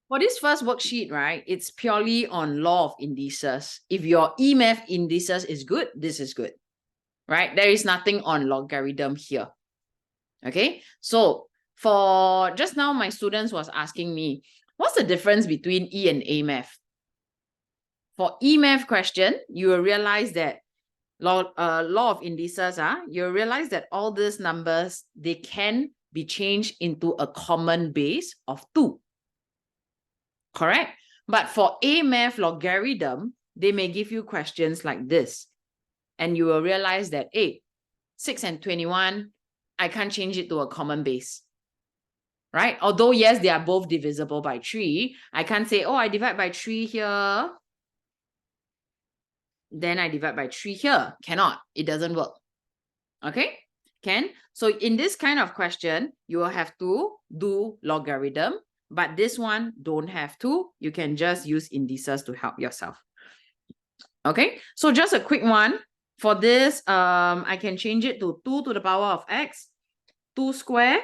for this first worksheet, right, it's purely on law of indices. If your EMAF indices is good, this is good, right? There is nothing on logarithm here. Okay, so for just now, my students was asking me, what's the difference between E and AMAF? For EMAF question, you will realize that law of indices, you'll realize that all these numbers, they can be changed into a common base of 2. Correct? But for AMAF logarithm, they may give you questions like this. And you will realize that, 6 and 21, I can't change it to a common base. Right? Although, yes, they are both divisible by 3. I can't say, oh, I divide by 3 here. Then I divide by 3 here. Cannot. It doesn't work. Okay? Can? So in this kind of question, you will have to do logarithm. But this one, don't have to. You can just use indices to help yourself. Okay? So just a quick one. For this, I can change it to 2 to the power of x. 2 square.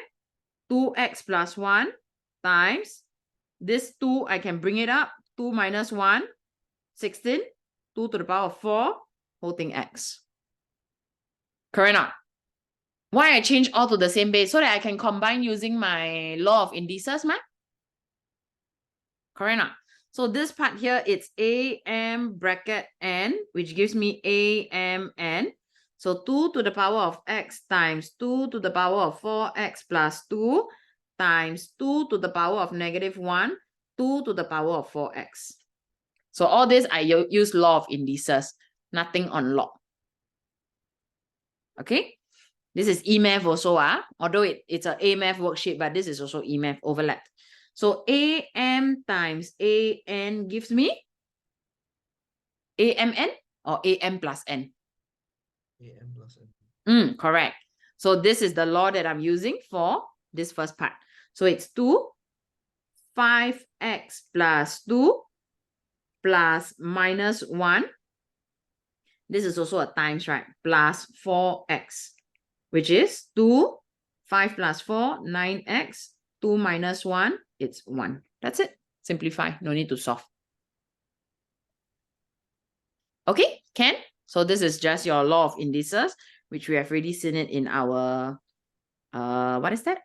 2x plus 1 times this 2, I can bring it up. 2 minus 1, 16. 2 to the power of 4, whole thing x. Correct not? Why I change all to the same base? So that I can combine using my law of indices, ma? Correct not? So this part here, it's am bracket n, which gives me amn. So 2 to the power of x times 2 to the power of 4x plus 2 times 2 to the power of negative 1, 2 to the power of 4x. So all this, I use law of indices, nothing on log. Okay? This is EMAF also, although it's an AMAF worksheet, but this is also EMAF overlapped. So AM times AN gives me AMN or AM plus N? AM plus N. Correct. So this is the law that I'm using for this first part. So it's 2, 5x plus 2 plus minus 1. This is also a times, right? Plus 4x, which is 2, 5 plus 4, 9x, 2 minus 1, it's 1. That's it. Simplify. No need to solve. Okay, can? So this is just your law of indices, which we have already seen it in our, what is that?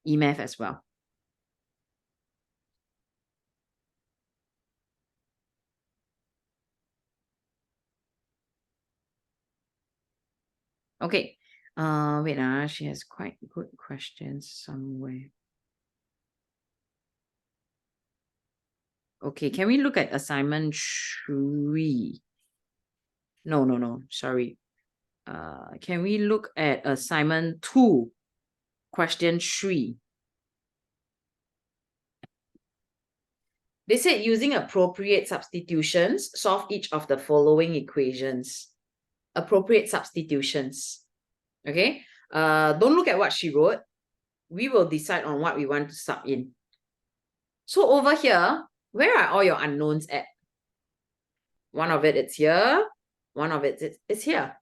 EMAF as well. Okay. Wait, she has quite good questions somewhere. Okay, can we look at assignment 3? No, sorry. Can we look at assignment 2, question 3? They said using appropriate substitutions, solve each of the following equations. Appropriate substitutions. Okay? Don't look at what she wrote. We will decide on what we want to sub in. So over here, where are all your unknowns at? One of it, it's here. One of it, it's here.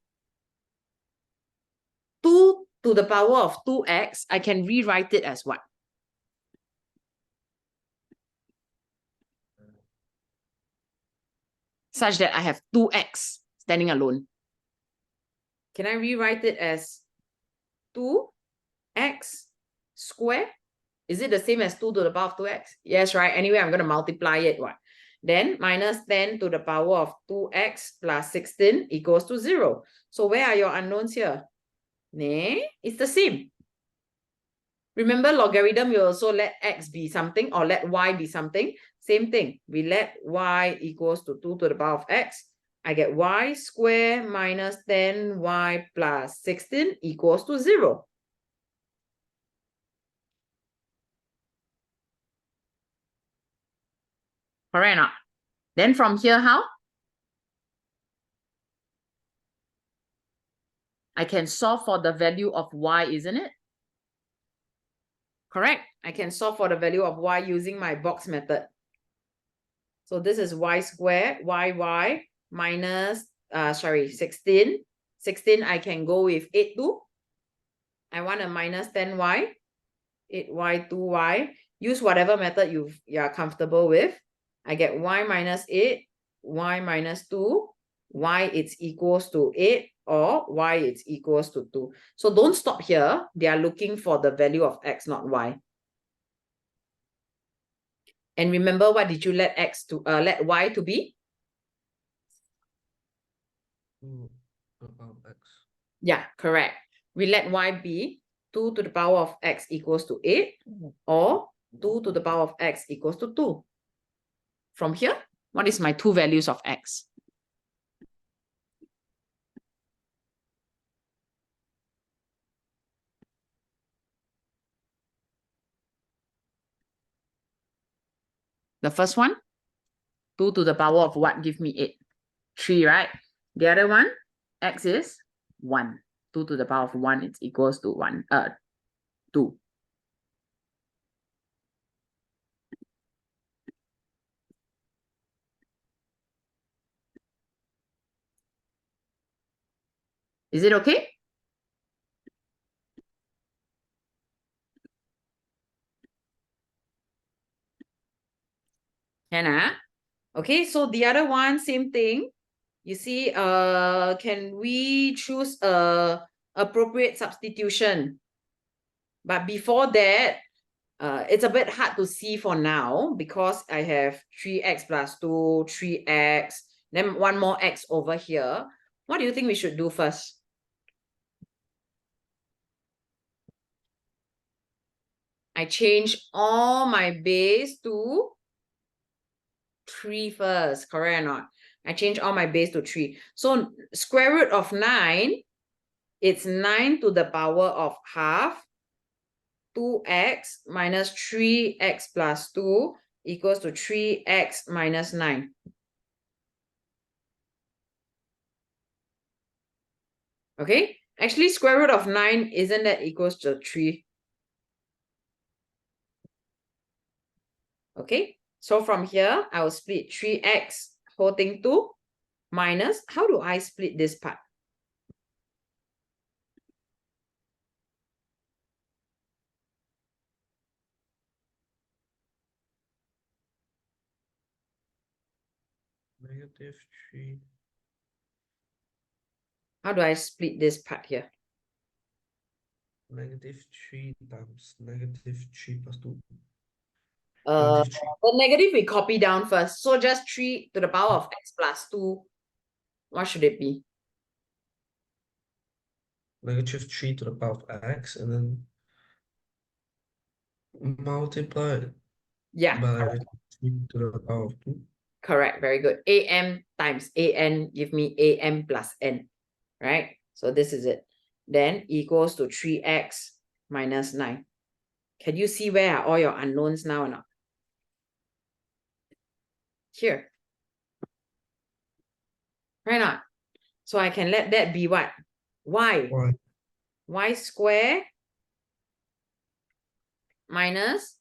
2 to the power of 2x, I can rewrite it as what? Such that I have 2x standing alone. Can I rewrite it as 2x squared? Is it the same as 2 to the power of 2x? Yes, right? Anyway, I'm going to multiply it. What? Then minus 10 to the power of 2x plus 16 equals to 0. So where are your unknowns here? It's the same. Remember, logarithm, you also let x be something or let y be something. Same thing. We let y equals to 2 to the power of x. I get y squared minus 10y plus 16 equals to 0. Correct or not? Then from here, how? I can solve for the value of y, isn't it? Correct. I can solve for the value of y using my box method. So this is y squared, y minus, 16. 16, I can go with 8 too. I want a minus 10y. 8y, 2y. Use whatever method you are comfortable with. I get y minus 8, y minus 2, y it's equals to 8, or y it's equals to 2. So don't stop here. They are looking for the value of x, not y. And remember, what did you let let y to be? 2 to the power of x. Yeah, correct. We let y be 2 to the power of x equals to 8, or 2 to the power of x equals to 2. From here, what is my two values of x? The first one, 2 to the power of what? Give me 8. 3, right? The other one, x is 1. 2 to the power of 1, it's equals to 2. Is it okay? Can okay, so the other one, same thing. You see, can we choose a appropriate substitution? But before that, it's a bit hard to see for now because I have 3x plus 2, 3x, then one more x over here. What do you think we should do first? I change all my base to 3 first, correct or not? I change all my base to 3. So square root of 9, it's 9 to the power of half. 2x minus 3x plus 2 equals to 3x minus 9. Okay, actually square root of 9, isn't that equals to 3? Okay, so from here, I will split 3x whole thing 2 minus, how do I split this part? -3. How do I split this part here? -3 times -3 plus 2. The -3. negative we copy down first. So just 3 to the power of x plus 2. What should it be? -3 to the power of x, and then multiply it by 3 to the power of 2. Correct, very good. Am times an, give me am plus n, right? So this is it. Then equals to 3x minus 9. Can you see where are all your unknowns now or not? Here. Right not? So I can let that be what? Y. Y square minus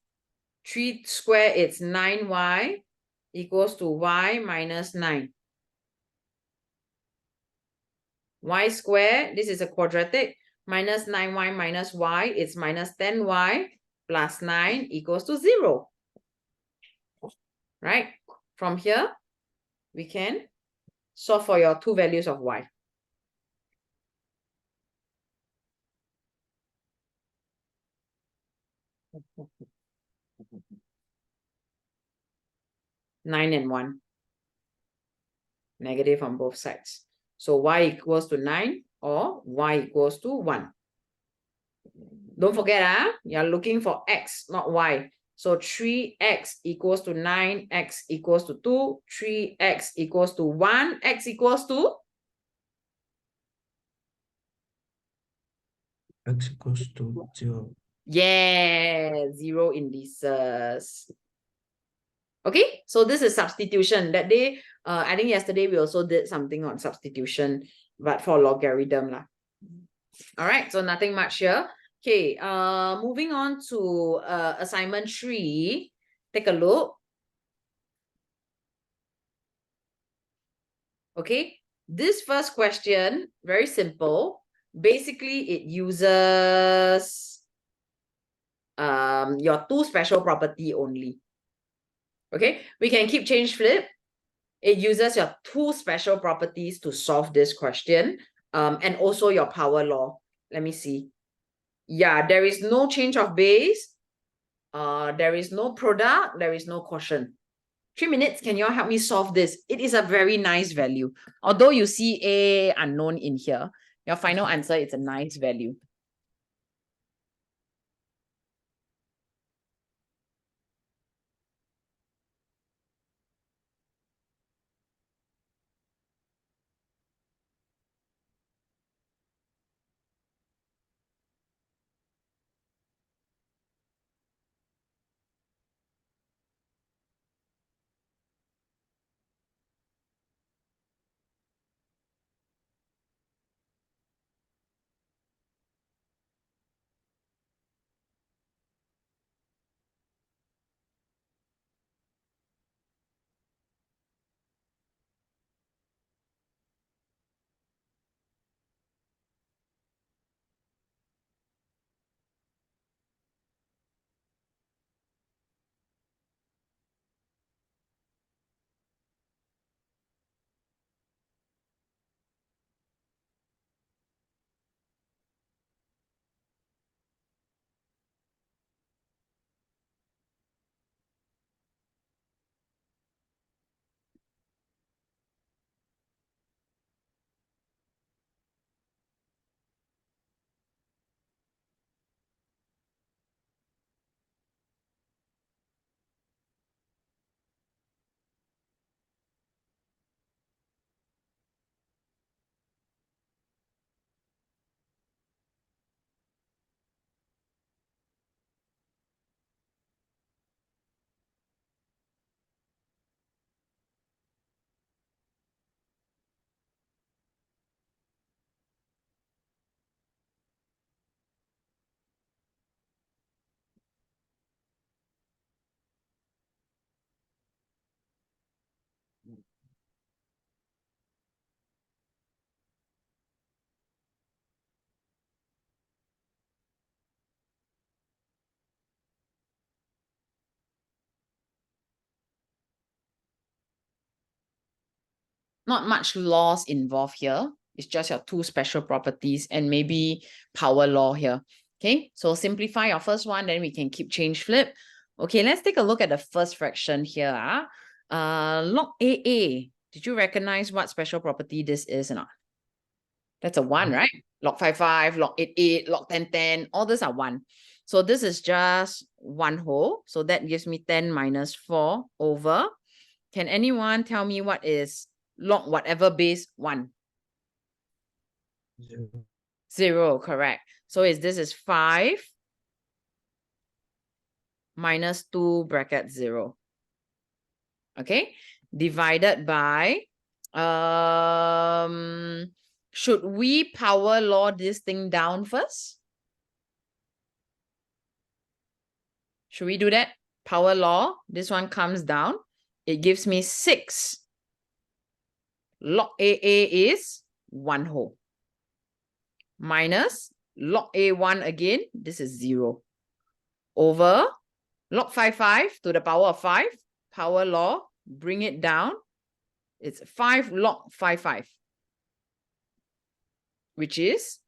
3 square, it's 9y equals to y minus 9. Y square, this is a quadratic, minus 9y minus y, it's minus 10y plus 9 equals to 0. Right? From here, we can solve for your two values of y. Nine and 1. Negative on both sides. So y equals to 9 or y equals to 1. Don't forget, you're looking for x, not y. So 3x equals to 9, x equals to 2, 3x equals to 1, x equals to? X equals to 0. Yeah, 0 indices. Okay, so this is substitution. That day, I think yesterday we also did something on substitution, but for logarithm lah. All right, so nothing much here. Okay, moving on to assignment 3. Take a look. Okay, this first question, very simple. Basically, it uses your two special property only. Okay, we can keep change flip. It uses your two special properties to solve this question, and also your power law. Let me see. Yeah, there is no change of base. There is no product. There is no quotient. 3 minutes, can you all help me solve this? It is a very nice value. Although you see a unknown in here, your final answer is a nice value. Not much laws involved here. It's just your two special properties and maybe power law here. Okay, so simplify your first one, then we can keep change flip. Okay, let's take a look at the first fraction here. Log AA. Did you recognize what special property this is or not? That's a 1, right? Log 5, log 8, log 10, all these are 1. So this is just 1 whole. So that gives me 10 minus 4 over. Can anyone tell me what is log whatever base 1? 0, correct. So this is 5 minus 2 bracket 0. Okay, divided by, should we power law this thing down first? Should we do that? Power law, this one comes down. It gives me 6. Log AA is 1 whole. Minus log A1 again, this is 0. Over log 5 to the power of 5, power law, bring it down. It's 5 log 5, which is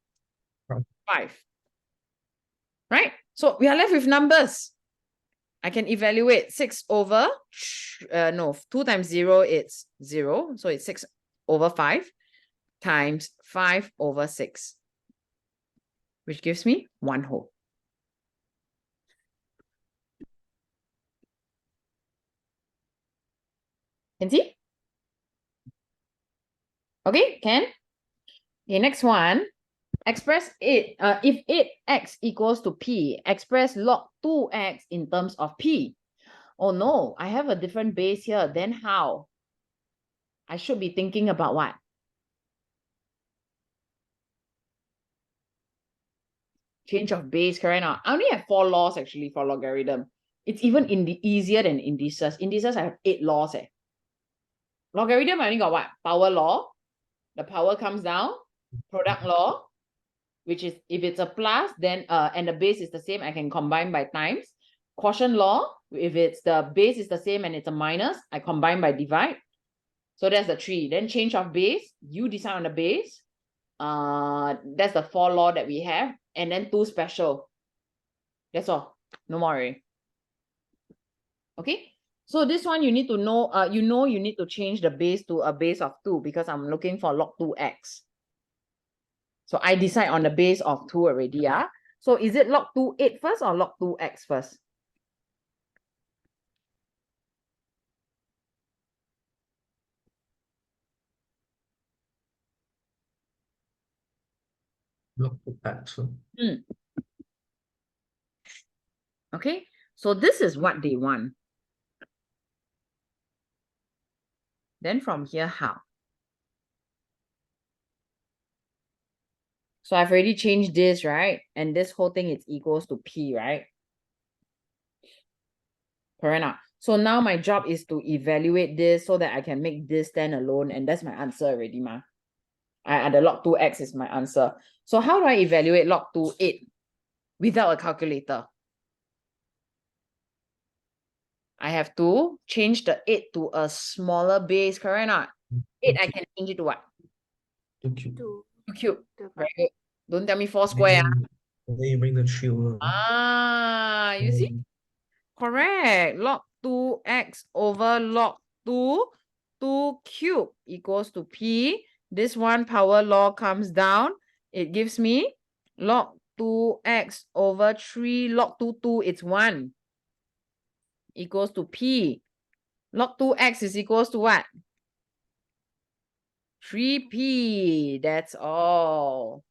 5. Right? So we are left with numbers. I can evaluate 6 over, 2 times 0, it's 0. So it's 6 over 5 times 5 over 6, which gives me 1 whole. Can see? Okay, can? Okay, next one. Express it. If 8x equals to p, express log 2x in terms of p. Oh no, I have a different base here. Then how? I should be thinking about what? Change of base, correct? Now, I only have 4 laws actually for logarithm. It's even easier than indices. Indices, I have 8 laws. Logarithm, I only got what? Power law. The power comes down. Product law. which is if it's a plus, then and the base is the same, I can combine by times. Quotient law, if it's the base is the same and it's a minus, I combine by divide. So that's the 3. Then change of base, you decide on the base. That's the 4 law that we have. And then 2 special. That's all. No more already. Okay. So this one you need to know, you need to change the base to a base of 2 because I'm looking for log 2x. So I decide on the base of 2 already. Yeah. So is it log 2(8) first or log 2x first? Log 2x. Okay. So this is what they want. Then from here, how? So I've already changed this, right? And this whole thing is equals to P, right? Correct now. So now my job is to evaluate this so that I can make this stand alone. And that's my answer already, ma. The log 2x is my answer. So how do I evaluate log 2(8) without a calculator? I have to change the 8 to a smaller base, correct or not? 8, I can change it to what? 2 cube. 2 cube. Very good. Don't tell me 4 square. Then you bring the 3 over. You see? Correct. Log 2x over log 2 cube equals to P. This one power law comes down. It gives me log 2x over 3 log 2, it's 1 equals to P. Log 2x is equals to what? 3P. That's all.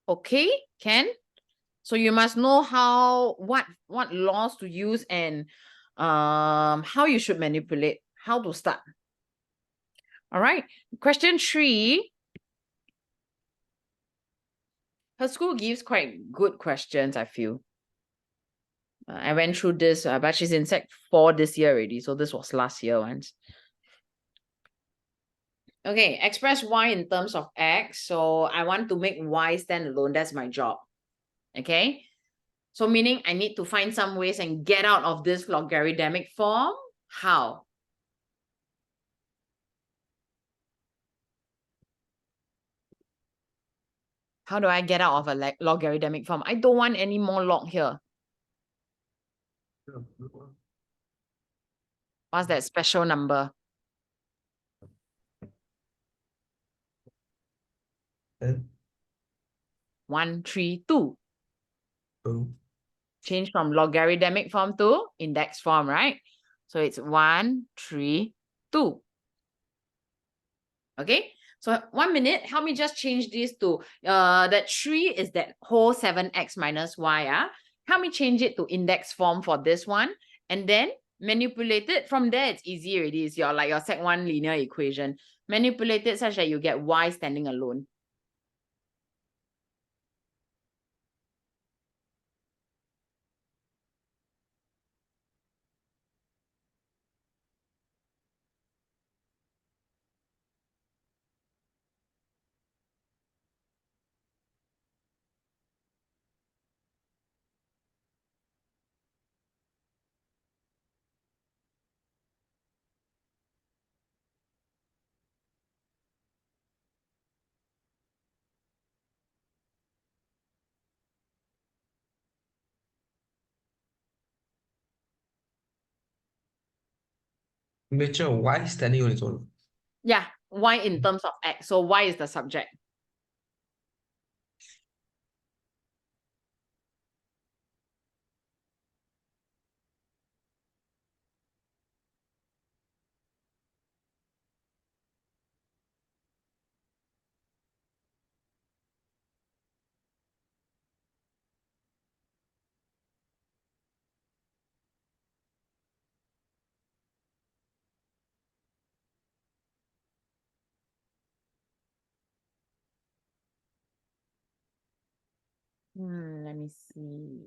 Okay, Ken? So you must know what laws to use and how you should manipulate, how to start. All right. Question 3. Her school gives quite good questions, I feel. I went through this, but she's in Sec 4 this year already. So this was last year once. Okay, express y in terms of x. So I want to make y stand alone. That's my job. Okay. So meaning I need to find some ways and get out of this logarithmic form. How? How do I get out of a logarithmic form? I don't want any more log here. What's that special number? 1, 3, 2. Change from logarithmic form to index form, right? So it's 1, 3, 2. Okay. So 1 minute, help me just change this to that 3 is that whole 7x minus y. Help me change it to index form for this one. And then manipulate it. From there, it's easy already. It's your Sec 1 linear equation. Manipulate it such that you get y standing alone. Major y standing on its own. Yeah, y in terms of x. So y is the subject. Let me see.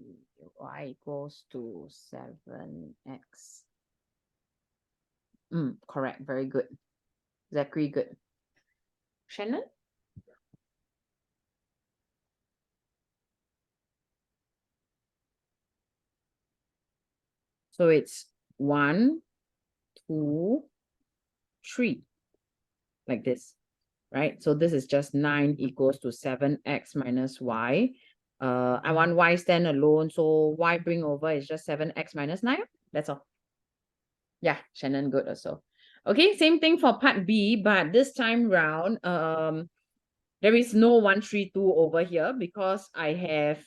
Y equals to 7x. Correct. Very good. Zachary, good. Shannon? So it's 1, 2, 3. Like this, right? So this is just 9 equals to 7x minus y. I want y stand alone, so y bring over is just 7x minus 9. That's all. Yeah, Shannon, good also. Okay, same thing for part B, but this time round, there is no 1, 3, 2 over here because I have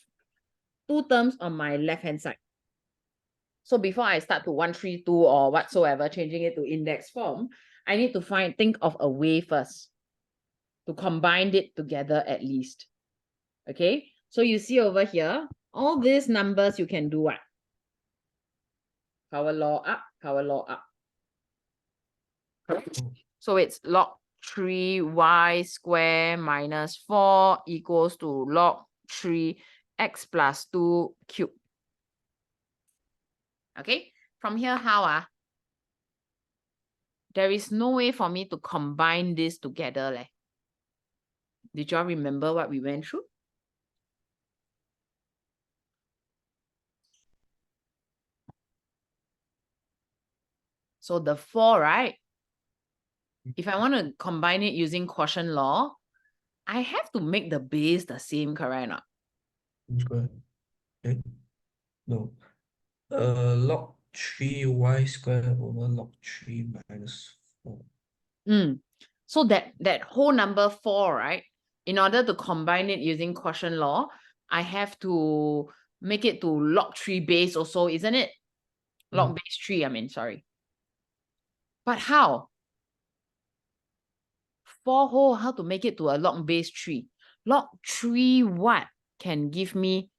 2 terms on my left-hand side. So before I start to 1, 3, 2 or whatsoever, changing it to index form, I need to think of a way first to combine it together at least. Okay, so you see over here, all these numbers you can do what? Power law up, power law up. Correct? So it's log 3y square minus 4 equals to log 3x plus 2 cube. Okay, from here how? There is no way for me to combine this together. Leh. Did y'all remember what we went through? So the 4, right? If I want to combine it using quotient law, I have to make the base the same, correct or not? Square. Okay. No. Log 3y square over log 3 minus 4. So that whole number 4, right? In order to combine it using quotient law, I have to make it to log 3 base also, isn't it? Log base 3, I mean, sorry. But how? 4 whole, how to make it to a log base 3? Log 3 what can give me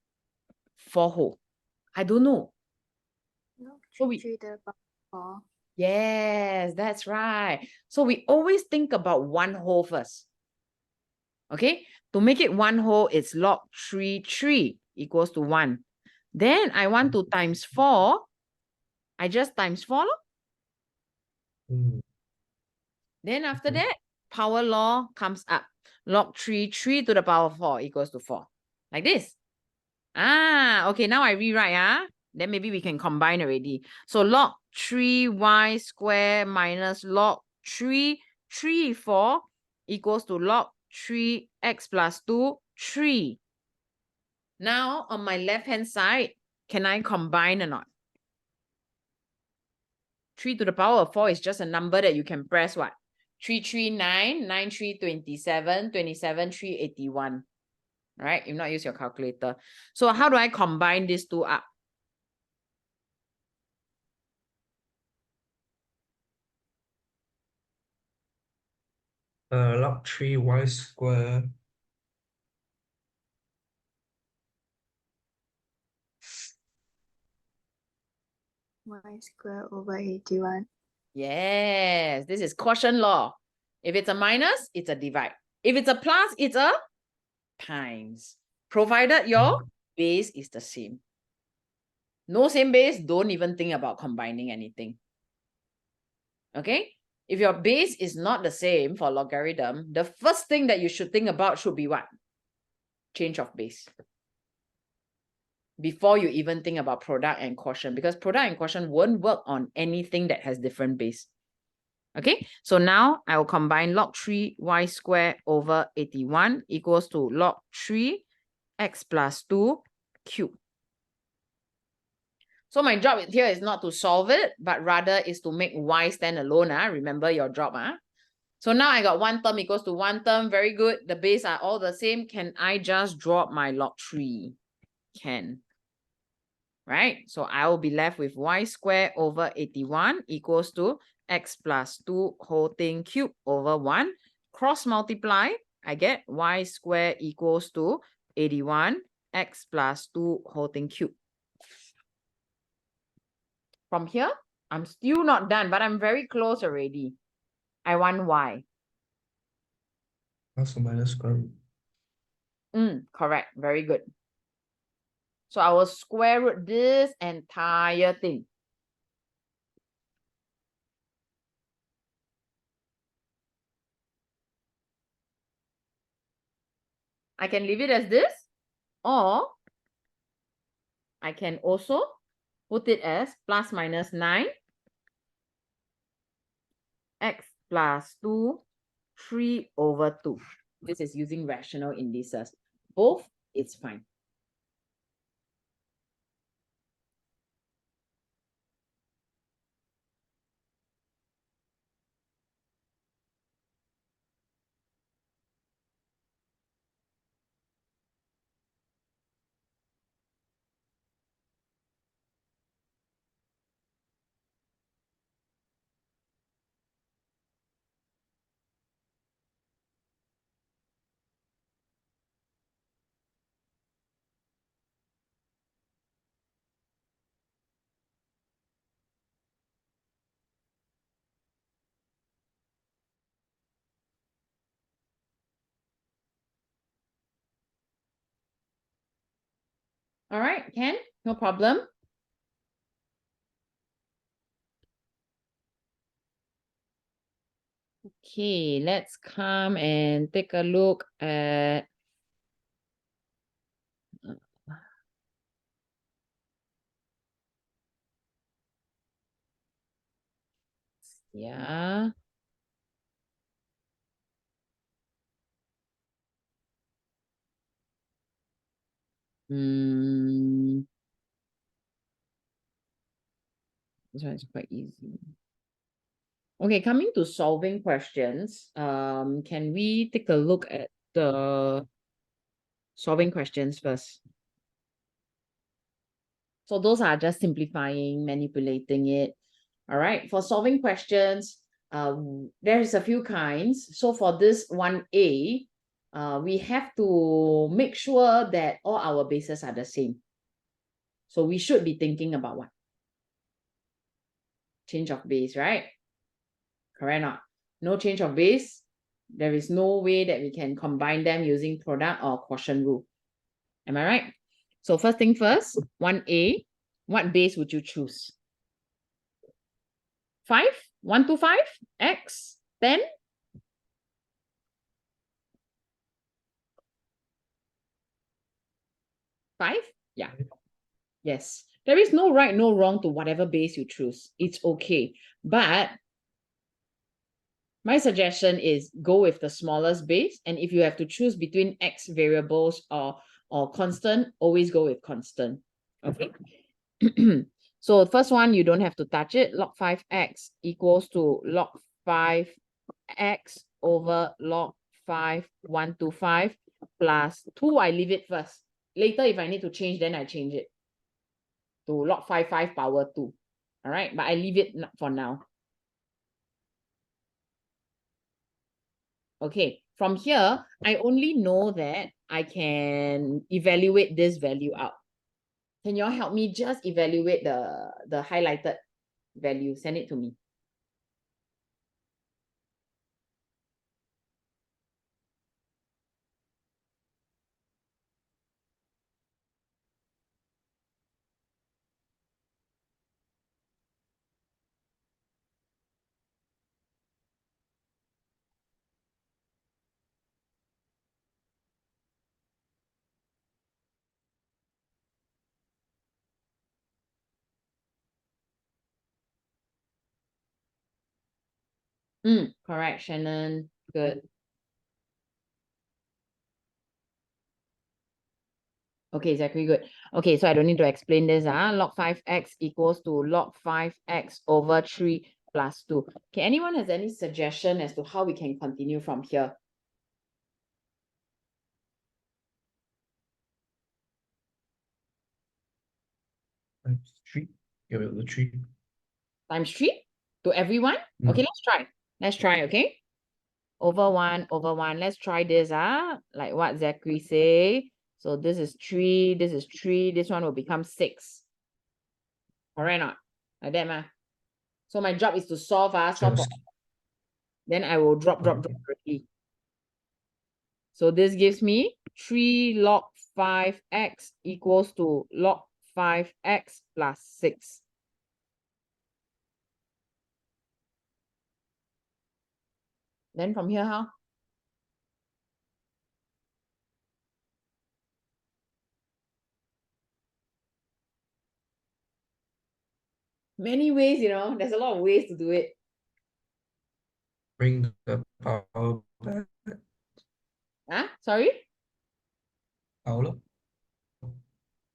4 whole? I don't know. Log So 3 to the power 4. Yes, that's right. So we always think about 1 whole first. Okay, to make it 1 whole, it's log 3 equals to 1. Then I want to times 4. I just times 4. Then after that, power law comes up. Log 3 to the power 4 equals to 4. Like this. Okay, now I rewrite. Then maybe we can combine already. So log 3y square minus log 4 equals to log 3x plus 2, 3. Now, on my left-hand side, can I combine or not? 3 to the power of 4 is just a number that you can press what? 3, 3, 9, 9, 3, 27, 27, 3, 81. Right? If not, use your calculator. So how do I combine these two up? Log 3y square Y square over 81. Yes, this is quotient law. If it's a minus, it's a divide. If it's a plus, it's a times. Provided your base is the same. No same base, don't even think about combining anything. Okay? If your base is not the same for logarithm, the first thing that you should think about should be what? Change of base. Before you even think about product and quotient, because product and quotient won't work on anything that has different base. Okay, so now I will combine log 3y square over 81 equals to log 3x plus 2 cube. So my job here is not to solve it, but rather is to make y stand alone. Remember your job. So now I got 1 term equals to 1 term. Very good. The base are all the same. Can I just drop my log 3? Can. Right? So I will be left with y square over 81 equals to x plus 2 whole thing cube over 1. Cross multiply, I get y square equals to 81 x plus 2 whole thing cube. From here, I'm still not done, but I'm very close already. I want y. plus or minus square root. Correct. Very good. So I will square root this entire thing. I can leave it as this, or I can also put it as plus minus 9 x plus 2, 3 over 2. This is using rational indices. Both, it's fine. All right, Ken, no problem. Okay, let's come and take a look at yeah. This one is quite easy. Okay, coming to solving questions, can we take a look at the solving questions first? So those are just simplifying, manipulating it. All right, for solving questions, there's a few kinds. So for this 1A, we have to make sure that all our bases are the same. So we should be thinking about what? Change of base, right? Correct or not? No change of base. There is no way that we can combine them using product or quotient rule. Am I right? So first thing first, 1A, what base would you choose? 5? 1 to 5? X? 10? 5? Yeah. Yes. There is no right, no wrong to whatever base you choose. It's okay. But my suggestion is go with the smallest base. And if you have to choose between X variables or constant, always go with constant. Okay. So first one, you don't have to touch it. Log 5x equals to log 5x over log 5, 1 to 5 plus 2. I leave it first. Later, if I need to change, then I change it to log 5 power 2. All right, but I leave it for now. Okay, from here, I only know that I can evaluate this value out. Can you all help me just evaluate the highlighted value? Send it to me. Correct, Shannon. Good. Okay, Zachary, good. Okay, so I don't need to explain this. Log 5x equals to log 5x over 3 plus 2. Okay, anyone has any suggestion as to how we can continue from here? Times 3. Get rid of the 3. Times 3 to everyone? Okay, let's try. Let's try, okay? Over 1, over 1. Let's try this, like what Zachary say. So this is 3, this is 3. This one will become 6. Correct or not? Like that, ma. So my job is to solve, solve. Then I will drop already. So this gives me 3 log 5x equals to log 5x plus 6. Then from here, how? Many ways, there's a lot of ways to do it. Bring the power back. Huh? Sorry? Power log. You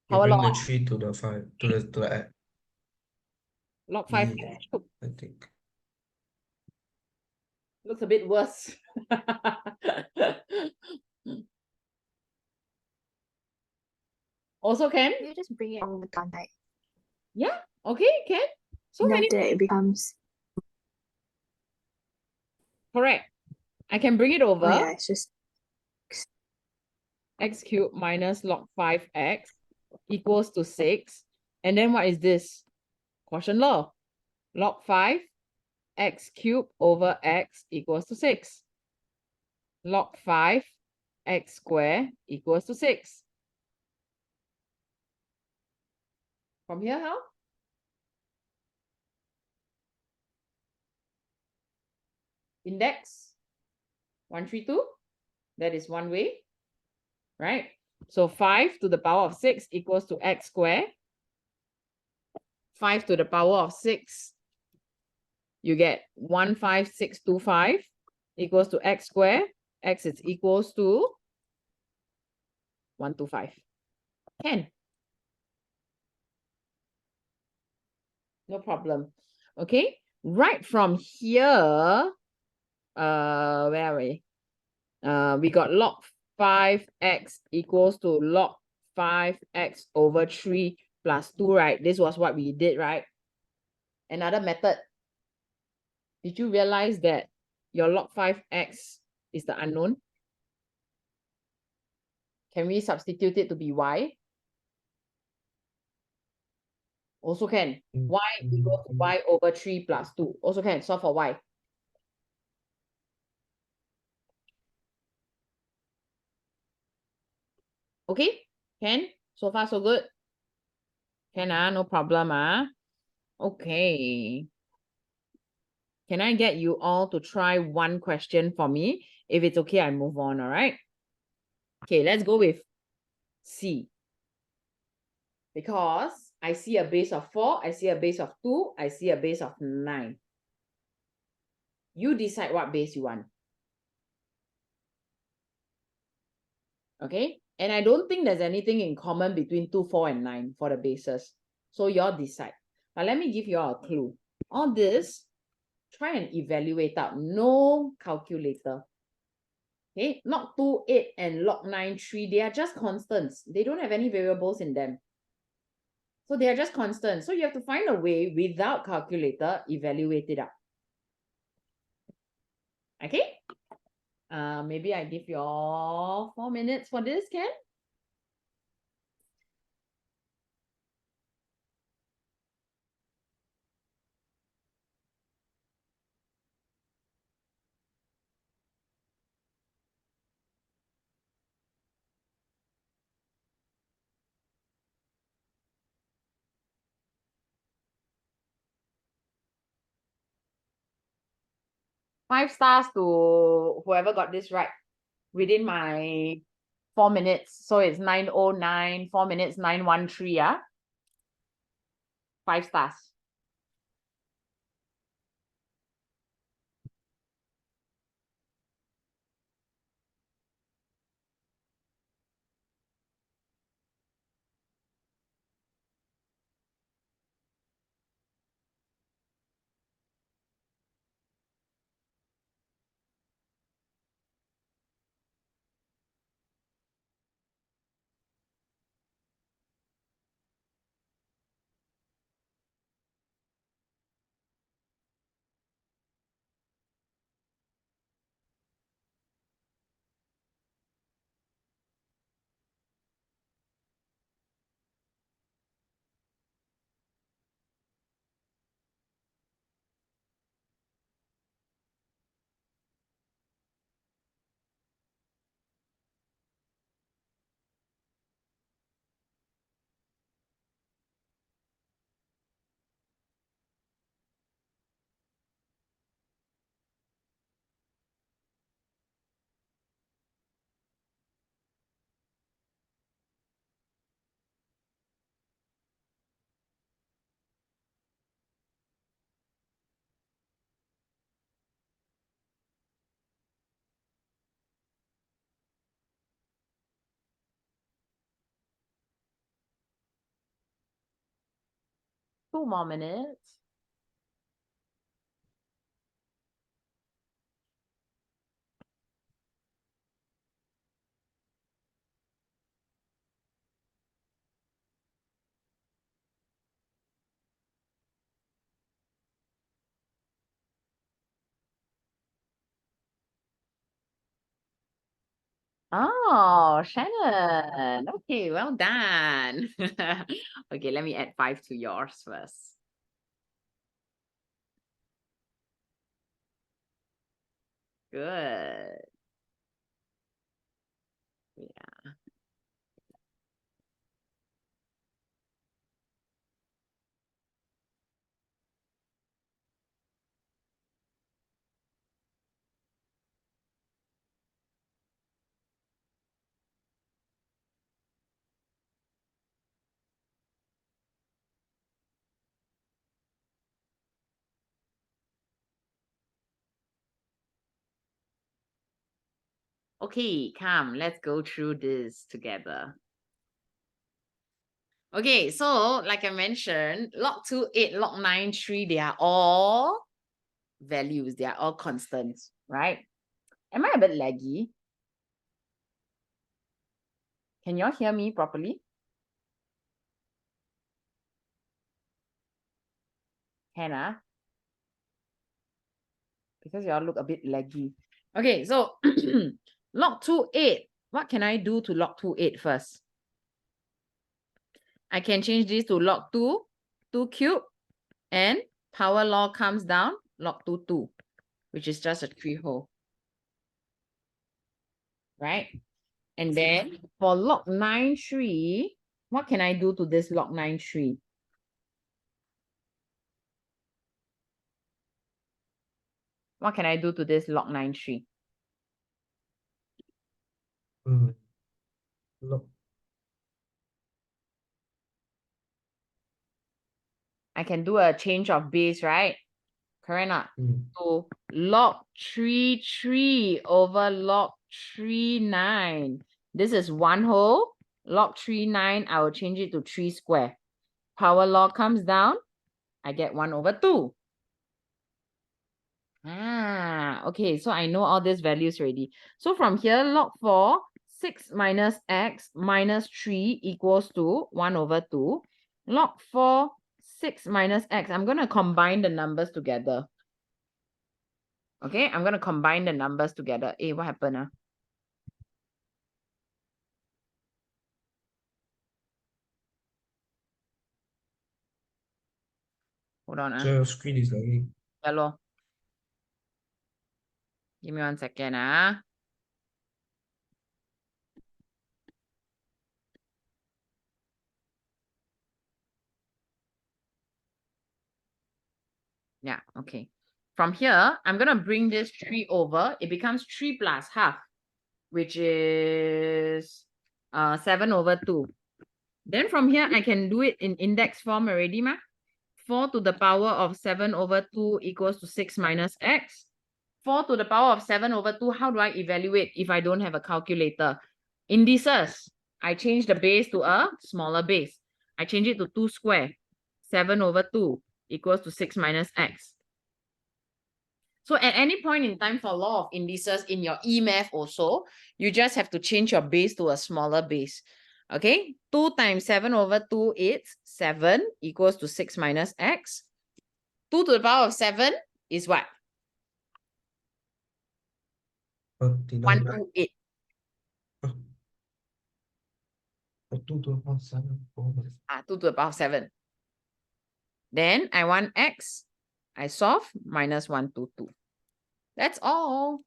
Power bring the log. 3 to the 5 to the x. Log 5 Yeah, I think. looks a bit worse. Also can? You just bring it on the gun, right? Yeah, okay, can. So And many after that, it becomes, correct. I can bring it oh over. yeah, it's just X cubed minus log 5x equals to 6. And then what is this? Quotient law. Log 5 x cubed over x equals to 6. Log 5 x squared equals to 6. From here, how? Index 132. That is one way, right? So 5 to the power of 6 equals to x squared. 5 to the power of 6, you get 15625 equals to x squared. X is equals to 125. Can. No problem. Okay. Right from here, where are we? We got log 5x equals to log 5x over 3 plus 2, right? This was what we did, right? Another method. Did you realize that your log 5x is the unknown? Can we substitute it to be y? Also can. Y equals to y over 3 plus 2. Also can. Solve for y. Okay? Can? So far, so good? Can, no problem, Okay. Can I get you all to try one question for me? If it's okay, I move on, all right? Okay, let's go with C. Because I see a base of 4, I see a base of 2, I see a base of 9. You decide what base you want. Okay? And I don't think there's anything in common between 2, 4, and 9 for the bases. So you all decide. But let me give you all a clue. All this, try and evaluate out. No calculator. Okay, log 2, 8 and log 9, 3, they are just constants. They don't have any variables in them. So they are just constants. So you have to find a way without calculator, evaluate it out. Okay? Maybe I give you all 4 minutes for this, Ken? Five stars to whoever got this right within my 4 minutes. So it's 9:09, 4 minutes, 9:13, yeah? 5 stars. 2 more minutes. Oh, Shannon. Okay, well done. Okay, let me add 5 to yours first. Good. Yeah. Okay, come, let's go through this together. Okay, so like I mentioned, log 2, 8, log 9, 3, they are all values. They are all constants, right? Am I a bit laggy? Can you all hear me properly? Hannah? Because you all look a bit laggy. Okay, so log 2, 8. What can I do to log 2, 8 first? I can change this to log 2, 2 cube, and power law comes down, log 2, 2, which is just a 3 whole. Right? And then for log 9, 3, what can I do to this log 9, 3? What can I do to this log 9, 3? Log. I can do a change of base, right? Correct or not? So log 3, 3 over log 3, 9. This is 1 whole. Log 3, 9, I will change it to 3 square. Power law comes down. I get 1 over 2. Okay, so I know all these values already. So from here, log 4, 6 minus x minus 3 equals to 1 over 2. Log 4, 6 minus x. I'm going to combine the numbers together. Okay, I'm going to combine the numbers together. Hey, what happened? Hold on. The screen is lagging. Hello. Give me 1 second. Yeah, okay. From here, I'm going to bring this 3 over. It becomes 3 plus half, which is 7 over 2. Then from here, I can do it in index form already, ma. 4 to the power of 7 over 2 equals to 6 minus x. 4 to the power of 7 over 2, how do I evaluate if I don't have a calculator? Indices, I change the base to a smaller base. I change it to 2 square. 7 over 2 equals to 6 minus x. So at any point in time for law of indices in your EMath also, you just have to change your base to a smaller base. Okay, 2 times 7 over 2 is 7 equals to 6 minus x. 2 to the power of 7 is what? 128. 2 to the power of 7. 2 to the power of 7. Then I want x. I solve minus 122. That's all.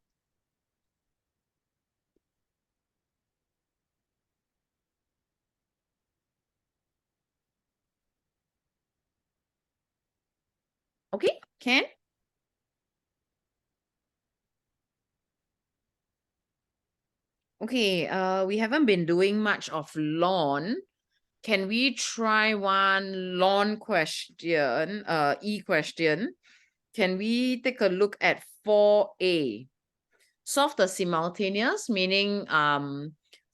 Okay, can? Okay, we haven't been doing much of lawn. Can we try one lawn question, E question? Can we take a look at 4A? Solve the simultaneous, meaning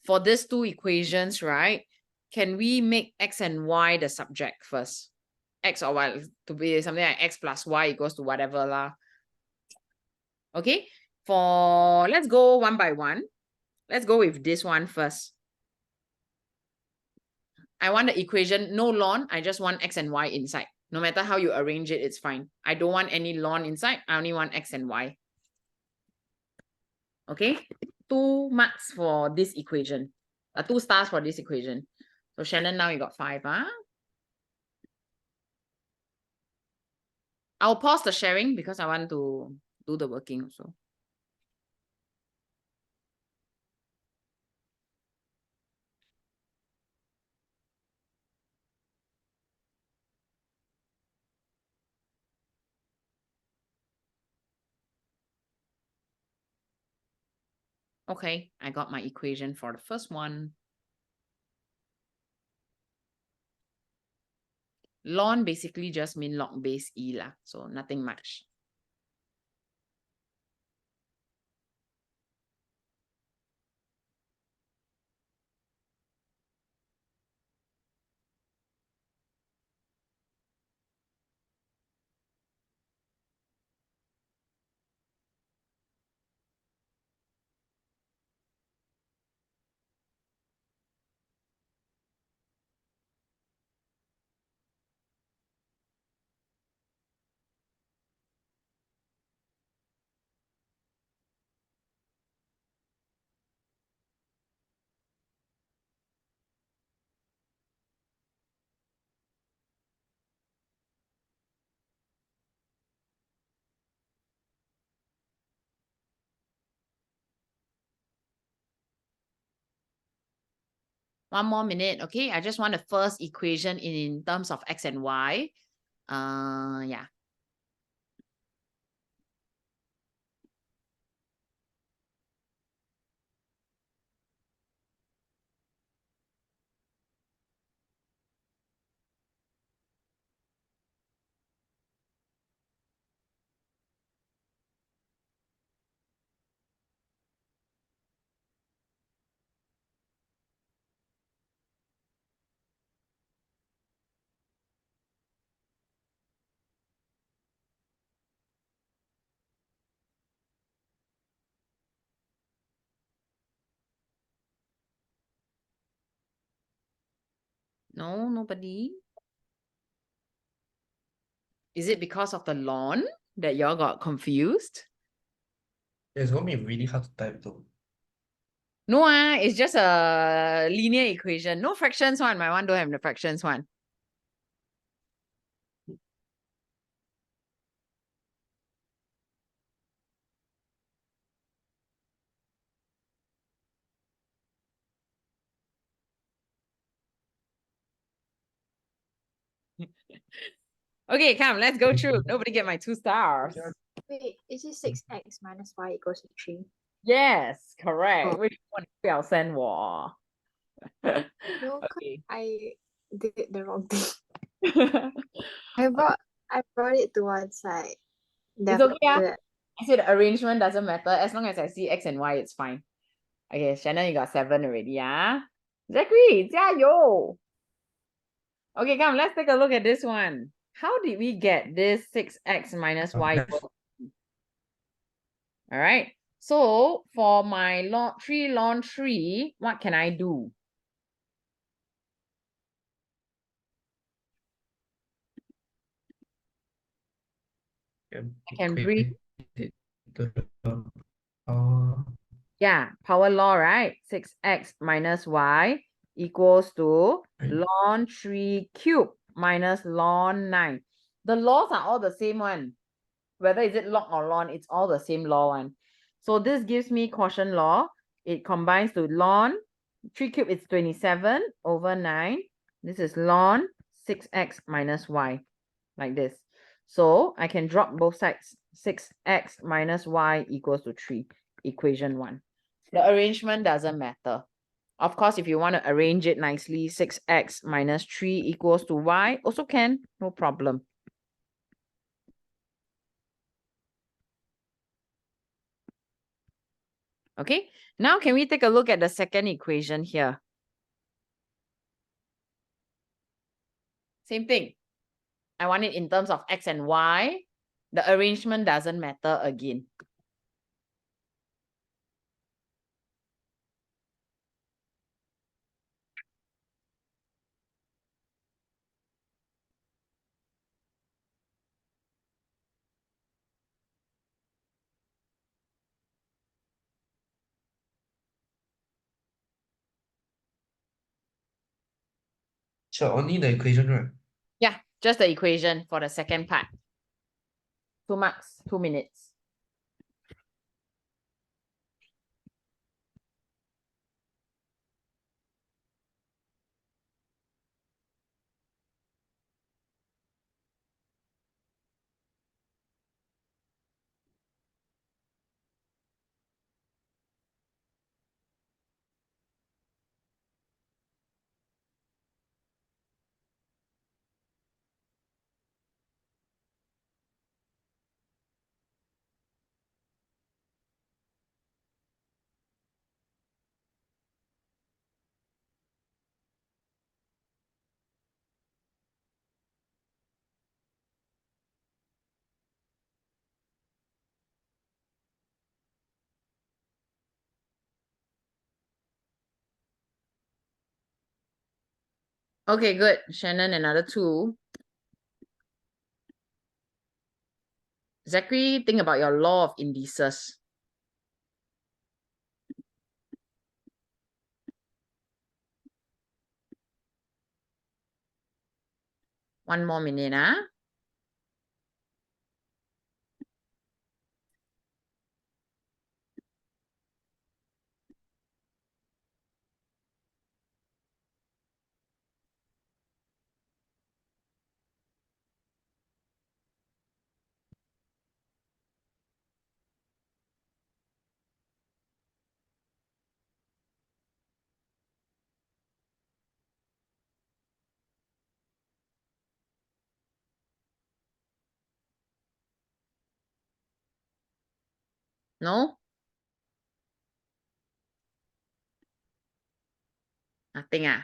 for these 2 equations, right? Can we make x and y the subject first? x or y to be something like x plus y equals to whatever lah. Okay, let's go one by one. Let's go with this one first. I want the equation, no ln, I just want x and y inside. No matter how you arrange it, it's fine. I don't want any ln inside, I only want x and y. Okay, 2 marks for this equation. 2 stars for this equation. So Shannon, now you got 5, huh? I'll pause the sharing because I want to do the working also. Okay, I got my equation for the first one. Ln basically just mean log base e lah, so nothing much. One more minute, okay? I just want the first equation in terms of x and y. Yeah. No, nobody. Is it because of the ln that y'all got confused? It's gonna be really hard to type though. No, it's just a linear equation. No fractions one. My one don't have the fractions one. Okay, come, let's go through. Nobody get my 2 stars. Wait, is it 6x minus y equals to 3? Yes, correct. Oh. Which one will send war? No, Okay. I did the wrong thing. I brought it to one side. It's okay. I said the arrangement doesn't matter. As long as I see x and y, it's fine. Okay, Shannon, you got 7 already, yeah? Zachary, 加油! Okay, come, let's take a look at this one. How did we get this 6x minus y equals? All right. So for my 3 ln 3, what can I do? I can bring yeah, power law, right? 6x minus y equals to ln 3 cubed minus ln 9. The laws are all the same one. Whether is it log or ln, it's all the same law one. So this gives me quotient law. It combines to ln 3 cubed is 27 over 9. This is ln 6x minus y, like this. So I can drop both sides. 6x minus y equals to 3, equation 1. The arrangement doesn't matter. Of course, if you want to arrange it nicely, 6x minus 3 equals to y, also can, no problem. Okay, now can we take a look at the second equation here? Same thing. I want it in terms of X and Y. The arrangement doesn't matter again. So only the equation, right? Yeah, just the equation for the second part. 2 marks, 2 minutes. Okay, good. Shannon, another 2. Zachary, think about your law of indices. One more minute, huh? No? Nothing, ah?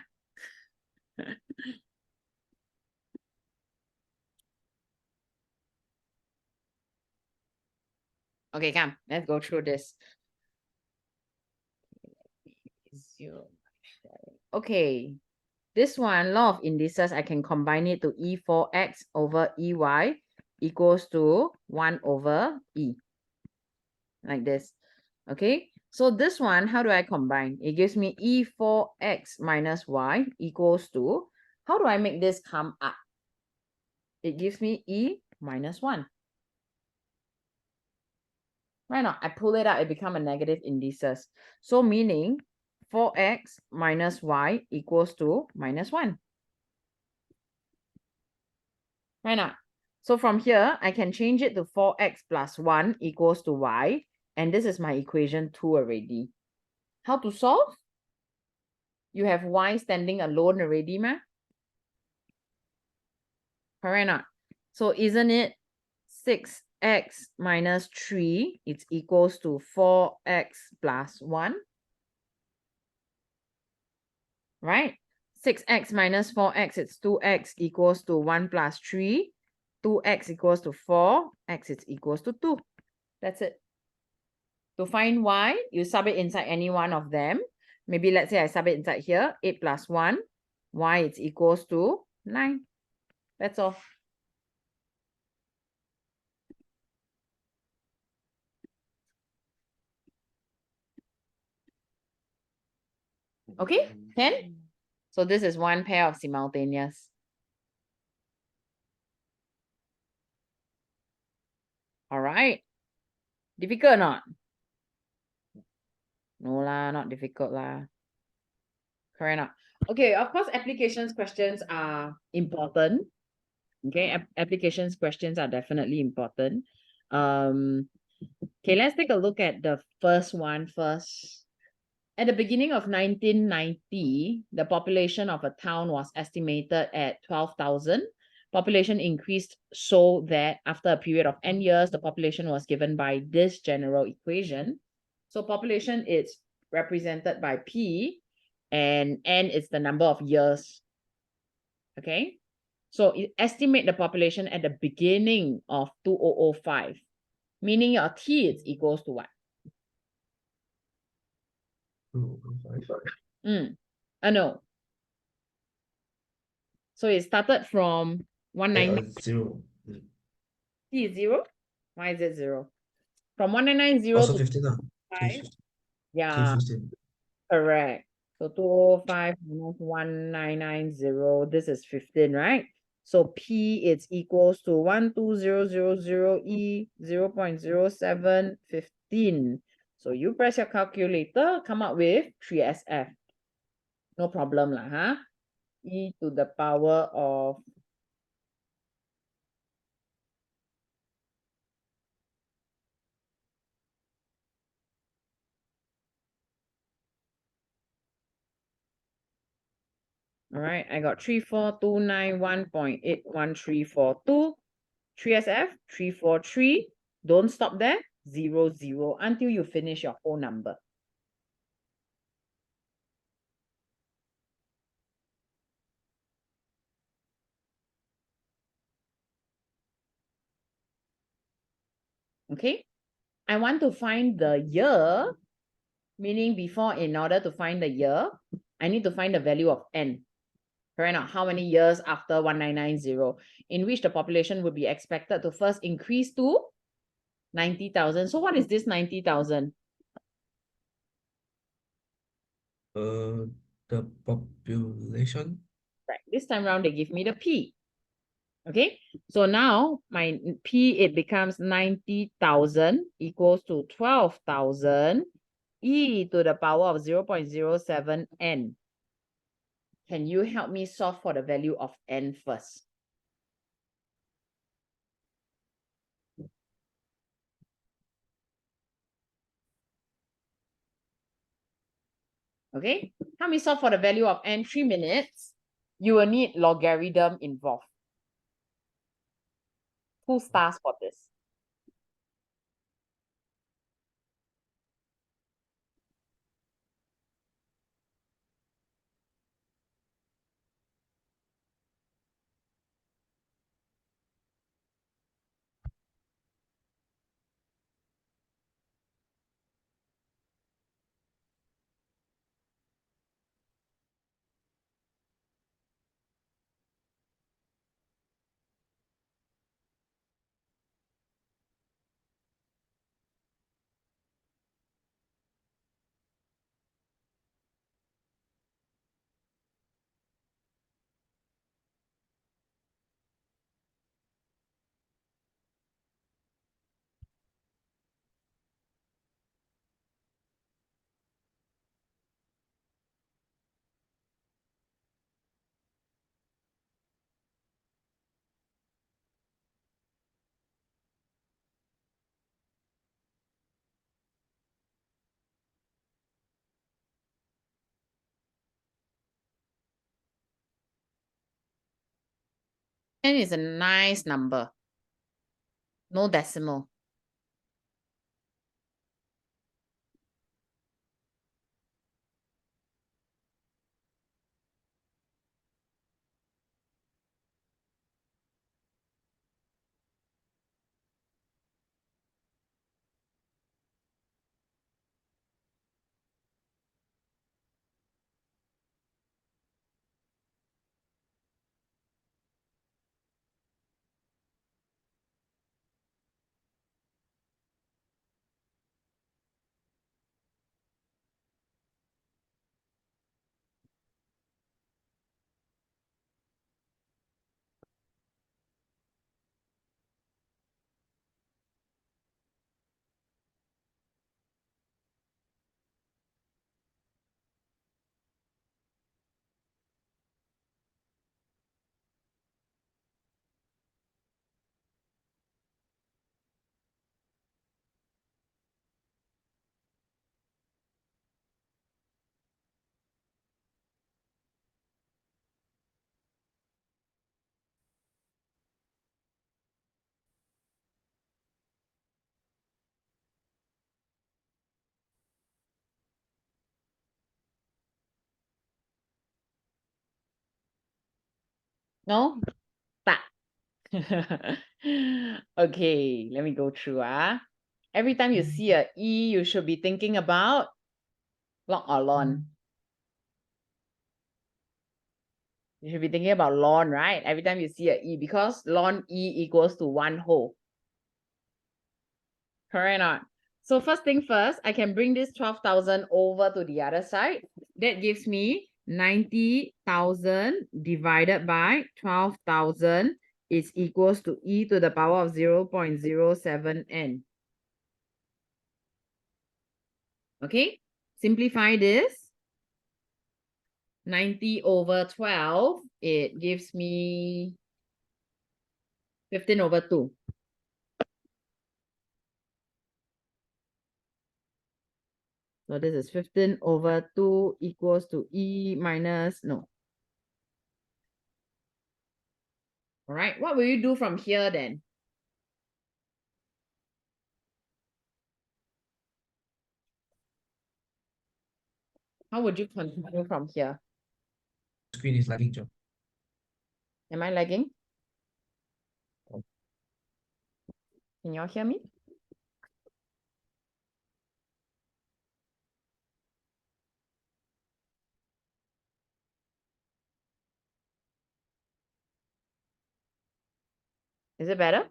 Okay, come. Let's go through this. Okay. This one, law of indices, I can combine it to E4X over EY equals to 1 over E. Like this. Okay. So this one, how do I combine? It gives me E4X minus Y equals to, how do I make this come up? It gives me E minus 1. Right now, I pull it out, it becomes a negative indices. So meaning 4x minus y equals to minus 1. Right now. So from here, I can change it to 4x plus 1 equals to y. And this is my equation 2 already. How to solve? You have y standing alone already, ma? Correct not? So isn't it 6x minus 3, it's equals to 4x plus 1? Right? 6x minus 4x, it's 2x equals to 1 plus 3. 2x equals to 4, x is equals to 2. That's it. To find y, you sub it inside any one of them. Maybe let's say I sub it inside here, 8 plus 1, y is equals to 9. That's all. Okay, 10? So this is one pair of simultaneous. All right. Difficult or not? No lah, not difficult lah. Correct or not? Okay, of course, applications questions are important. Okay, applications questions are definitely important. Okay, let's take a look at the first one first. At the beginning of 1990, the population of a town was estimated at 12,000. Population increased so that after a period of n years, the population was given by this general equation. So population is represented by P and n is the number of years. Okay, So estimate the population at the beginning of 2005, meaning your T is equals to what? 205. No. So it started from 199. 0. T is 0? Why is it 0? From 1990 Also to 15 lah. 5. T Yeah, 15. correct. So 205 minus 1990, this is 15, right? So P is equals to 12000 E 0.0715. So you press your calculator, come up with 3SF. No problem lah, huh? E to the power of all right, I got 34,291.81342. 3SF, 343. Don't stop there. 00 until you finish your whole number. Okay. I want to find the year, meaning before, in order to find the year, I need to find the value of n. Correct now, how many years after 1990, in which the population would be expected to first increase to 90,000. So what is this 90,000? The population. Right. This time around, they give me the P. Okay, so now my P, it becomes 90,000 equals to 12,000 E to the power of 0.07 N. Can you help me solve for the value of N first? Okay, help me solve for the value of N, 3 minutes. You will need logarithm involved. 2 stars for this. N is a nice number. No decimal. No? Okay, let me go through. Every time you see a E, you should be thinking about log or ln. You should be thinking about ln, right? Every time you see a E, because ln E equals to 1 whole. Correct or not? So first thing first, I can bring this 12,000 over to the other side. That gives me 90,000 divided by 12,000 is equals to e to the power of 0.07n. Okay, simplify this. 90 over 12, it gives me 15 over 2. So this is 15 over 2 equals to e minus, no. All right, what will you do from here then? How would you continue from here? Screen is lagging, John. Am I lagging? Can you all hear me? Is it better?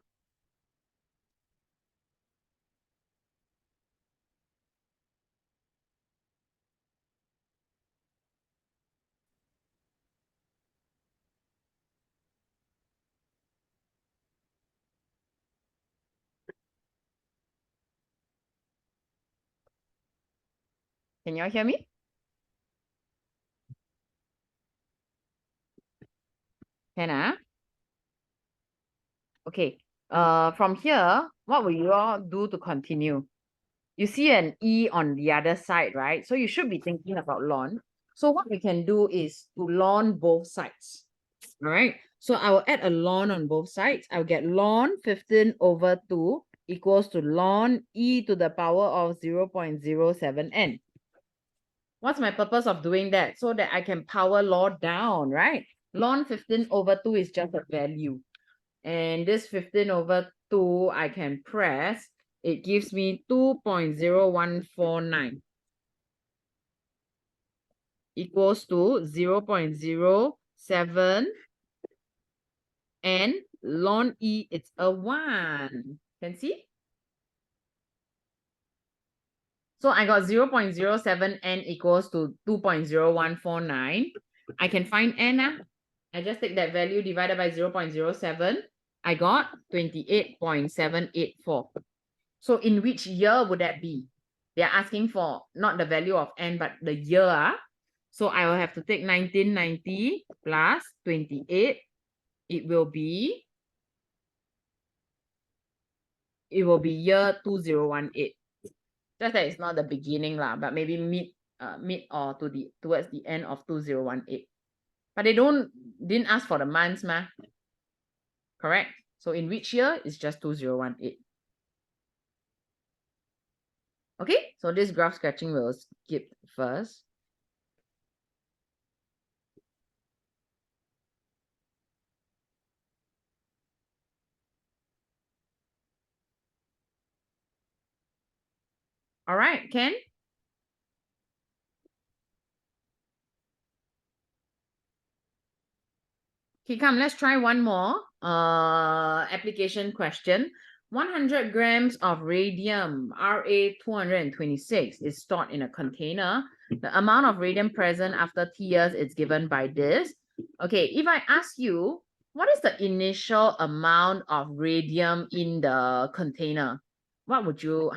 Can you all hear me? Can Okay. From here, what will you all do to continue? You see an E on the other side, right? So you should be thinking about ln. So what we can do is to ln both sides. All right. So I will add a ln on both sides. I'll get ln 15 over 2 equals to ln e to the power of 0.07n. What's my purpose of doing that? So that I can power law down, right? Ln 15 over 2 is just a value. And this 15 over 2, I can press. It gives me 2.0149 equals to 0.07, and ln e, it's a 1. Can see? So I got 0.07n equals to 2.0149. I can find n. I just take that value divided by 0.07. I got 28.784. So in which year would that be? They're asking for not the value of n, but the year. So I will have to take 1990 plus 28. It will be year 2018. Just that it's not the beginning lah, but maybe mid or towards the end of 2018. But they didn't ask for the months, ma. Correct? So in which year? It's just 2018. Okay, so this graph sketching will skip first. All right, Ken? Okay, come, let's try one more application question. 100 grams of radium, Ra226, is stored in a container. The amount of radium present after T years is given by this. Okay, if I ask you, what is the initial amount of radium in the container? What would you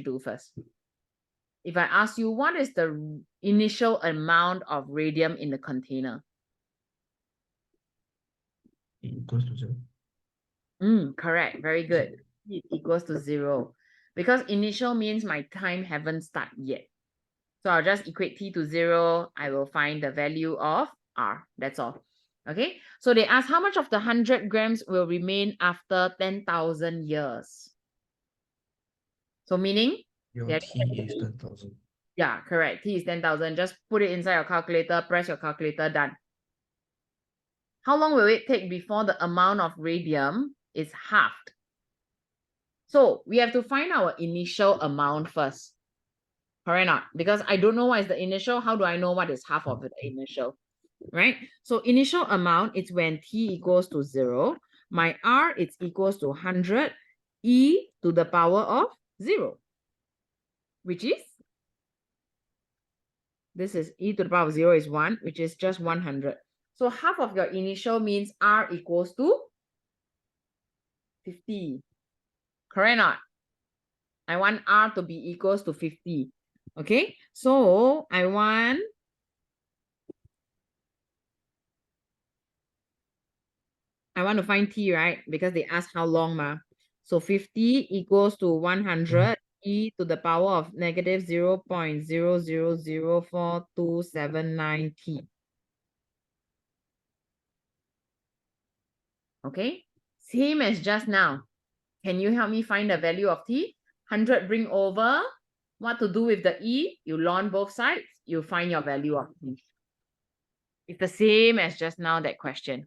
do first? If I ask you, what is the initial amount of radium in the container? It equals to 0. Correct. Very good. It equals to 0. Because initial means my time haven't started yet. So I'll just equate T to 0. I will find the value of R. That's all. Okay. So they ask how much of the 100 grams will remain after 10,000 years. So meaning? Your T is 10,000. Yeah, correct. T is 10,000. Just put it inside your calculator, press your calculator, done. how long will it take before the amount of radium is halved? So we have to find our initial amount first. Correct or not? Because I don't know what is the initial. How do I know what is half of the initial? Right? So initial amount is when t equals to 0. My r is equals to 100 e to the power of 0, which is, this is e to the power of 0 is 1, which is just 100. So half of your initial means r equals to 50. Correct or not? I want r to be equals to 50. Okay, so I want to find t, right? Because they asked how long, ma. So 50 equals to 100 e to the power of negative 0.0004279 t. Okay, same as just now. Can you help me find the value of t? 100 bring over. What to do with the e? You ln both sides. You find your value of t. It's the same as just now, that question.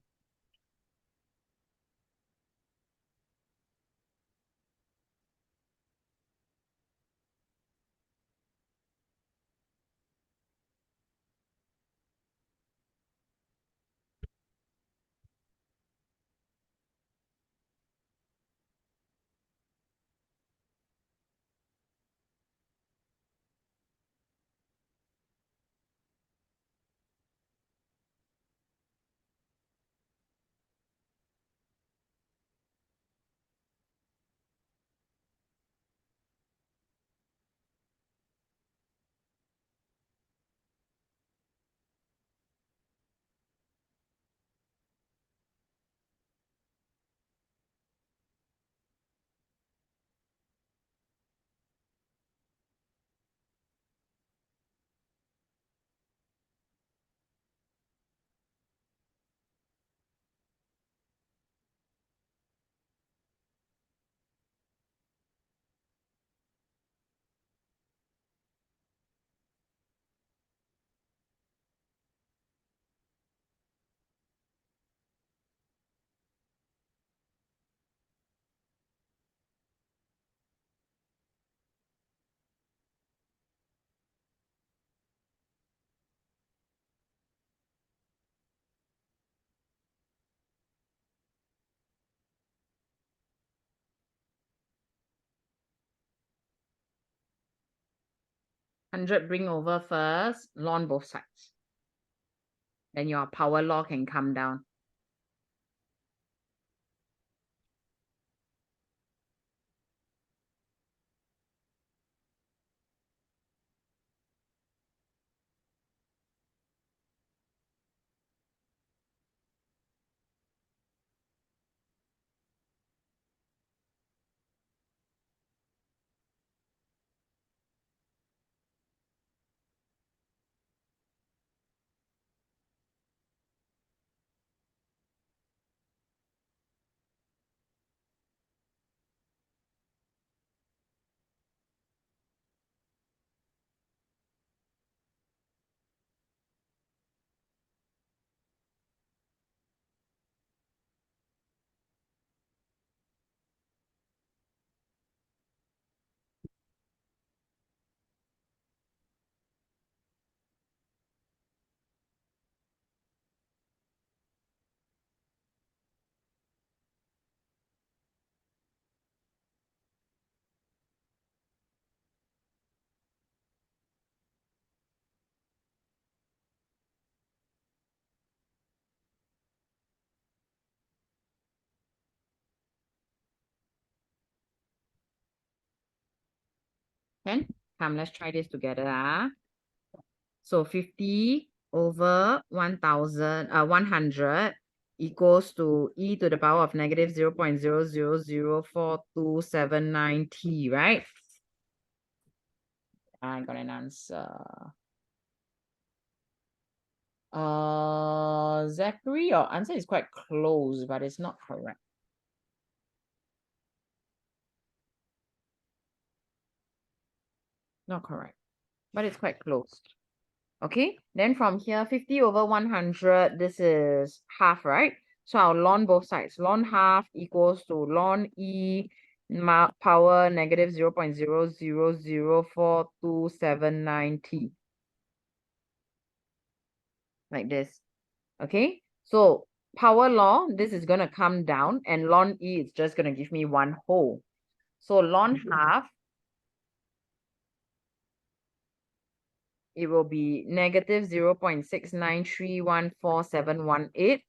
Hundred bring over first, ln both sides. Then your power law can come down. Can? Come, let's try this together. So 50 over 100 equals to e to the power of negative 0.0004279 t, right? I got an answer. Zachary, your answer is quite close, but it's not correct. Not correct, but it's quite close. Okay, then from here, 50 over 100, this is half, right? So I'll ln both sides. Ln half equals to ln e power negative 0.000427 t. Like this. Okay, so power law, this is going to come down, and ln e is just going to give me 1 whole. So ln half, it will be negative 0.69314718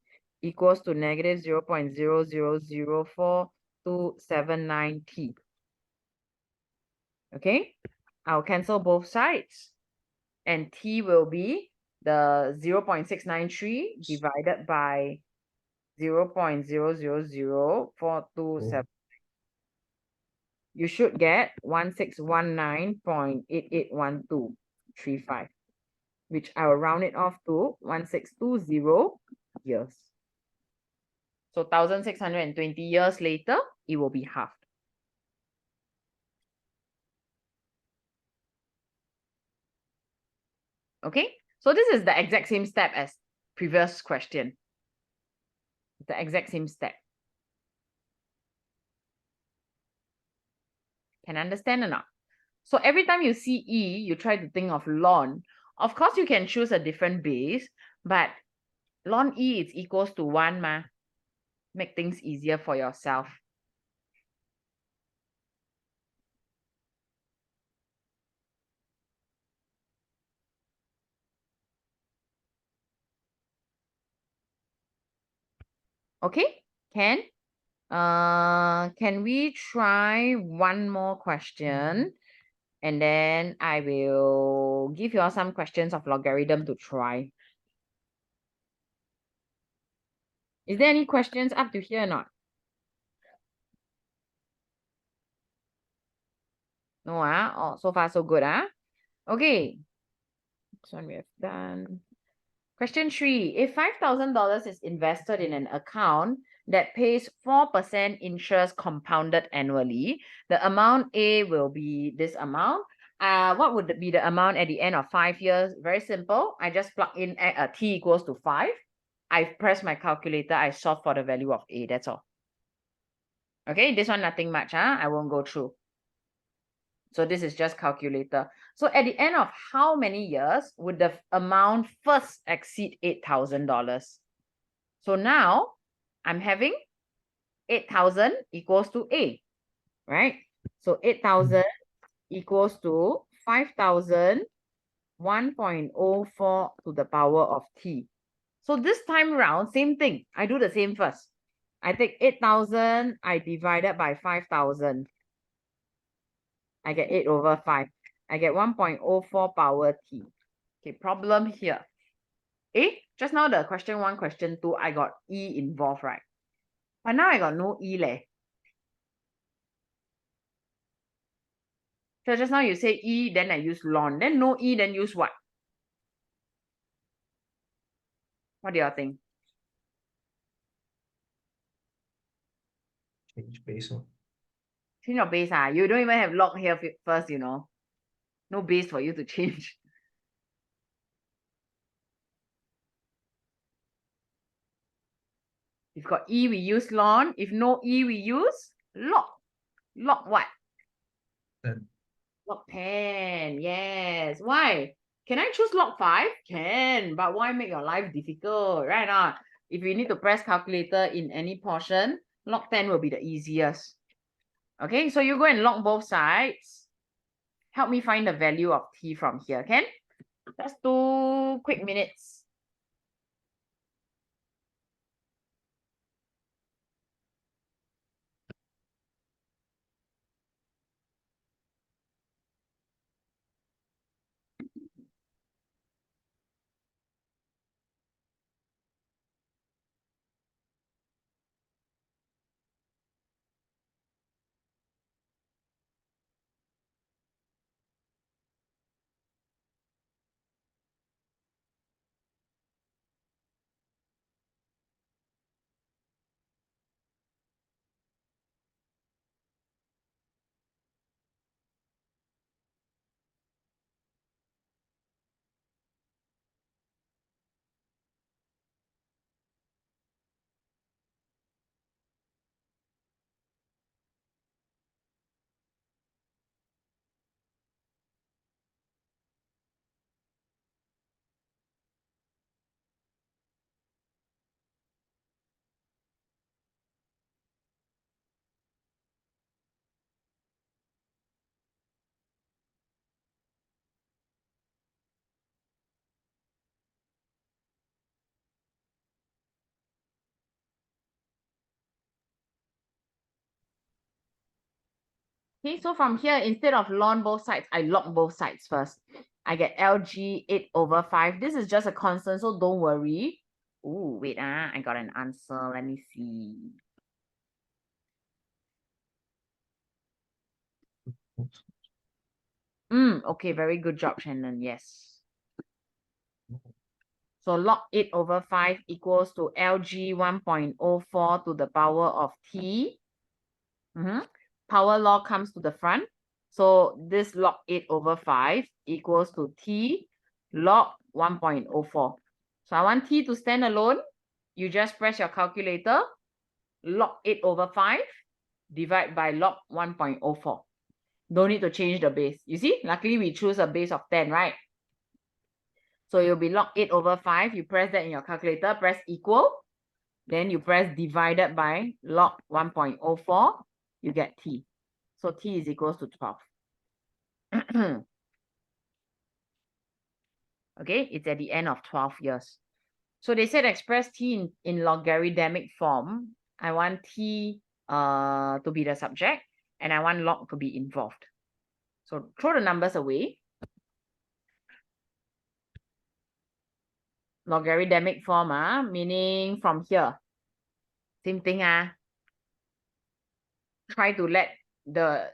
equals to negative 0.000427 t. Okay, I'll cancel both sides, and t will be the 0.693 divided by 0.000427. You should get 1619.881235, which I will round it off to 1620 years. So 1620 years later, it will be halved. Okay, so this is the exact same step as previous question. The exact same step. Can understand or not? So every time you see E, you try to think of ln. Of course, you can choose a different base, but ln E is equals to 1 ma. Make things easier for yourself. Okay, can we try one more question? And then I will give you all some questions of logarithm to try. Is there any questions up to here or not? No, oh, so far so good, Okay. This one we have done. Question 3. If $5,000 is invested in an account that pays 4% interest compounded annually, the amount A will be this amount. What would be the amount at the end of 5 years? Very simple. I just plug in t equals to 5. I press my calculator. I solve for the value of A. That's all. Okay, this one nothing much. I won't go through. So this is just calculator. So at the end of how many years would the amount first exceed $8,000? So now I'm having 8,000 equals to A, right? So 8,000 equals to 5,000, 1.04 to the power of t. So this time around, same thing. I do the same first. I take 8,000, I divide it by 5,000. I get 8 over 5. I get 1.04 power t. Okay, problem here. Just now the question 1, question 2, I got E involved, right? But now I got no E leh. So just now you say E, then I use ln. Then no E, then use what? What do you think? Change base. Change your base. You don't even have log here first, you know. No base for you to change. If got E, we use ln. If no E, we use log. Log what? 10. Log 10. Yes. Why? Can I choose log 5? Can. But why make your life difficult? Right or not? If you need to press calculator in any portion, log 10 will be the easiest. Okay, so you go and log both sides. Help me find the value of t from here, can? Just 2 quick minutes. Okay, so from here, instead of ln both sides, I log both sides first. I get LG 8 over 5. This is just a constant, so don't worry. Oh, wait, I got an answer. Let me see. Okay, very good job, Shannon. Yes. So log 8 over 5 equals to LG 1.04 to the power of T. Power law comes to the front. So this log 8 over 5 equals to T log 1.04. So I want T to stand alone. You just press your calculator. Log 8 over 5 divide by log 1.04. Don't need to change the base. You see, luckily we choose a base of 10, right? So you'll be log 8 over 5. You press that in your calculator, press equal. Then you press divided by log 1.04. You get T. So T is equals to 12. Okay, it's at the end of 12 years. So they said express T in logarithmic form. I want T to be the subject, and I want log to be involved. So throw the numbers away. Logarithmic form, meaning from here. Same thing. Try to let the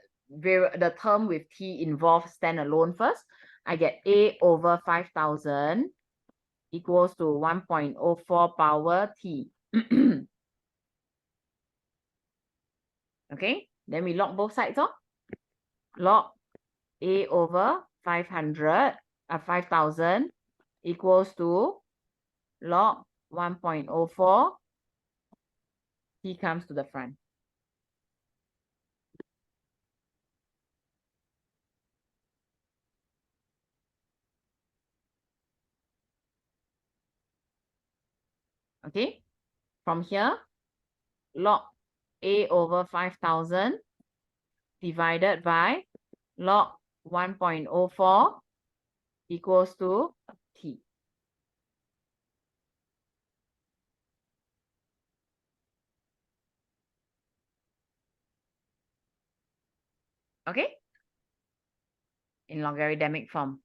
term with T involved stand alone first. I get A over 5,000 equals to 1.04 power T. Okay, then we log both sides off. Log A over 5,000 equals to log 1.04. T comes to the front. Okay, from here, log A over 5,000 divided by log 1.04 equals to T. Okay, in logarithmic form.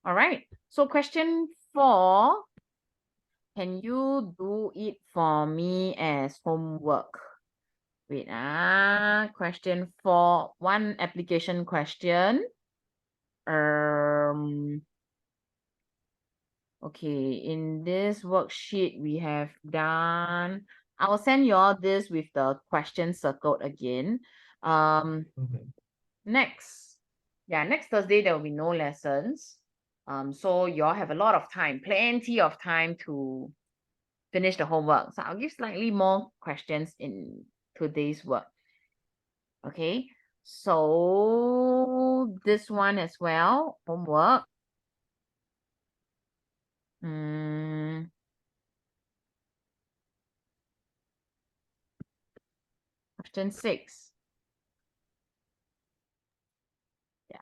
All right, so question 4, can you do it for me as homework? Wait, question 4, one application question. Okay, in this worksheet we have done, I will send you all this with the question circled again. Okay. Next Thursday there will be no lessons. So you all have a lot of time, plenty of time to finish the homework. So I'll give slightly more questions in today's work. Okay, so this one as well, homework. Question 6. Yeah.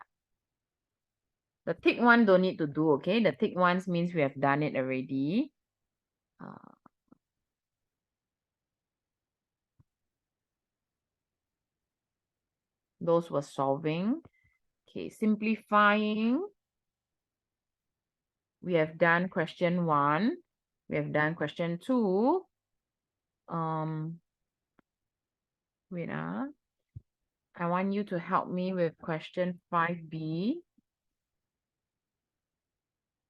The tick one don't need to do, okay? The tick ones means we have done it already. Those were solving. Okay, simplifying. We have done question 1. We have done question 2. Wait, I want you to help me with question 5B.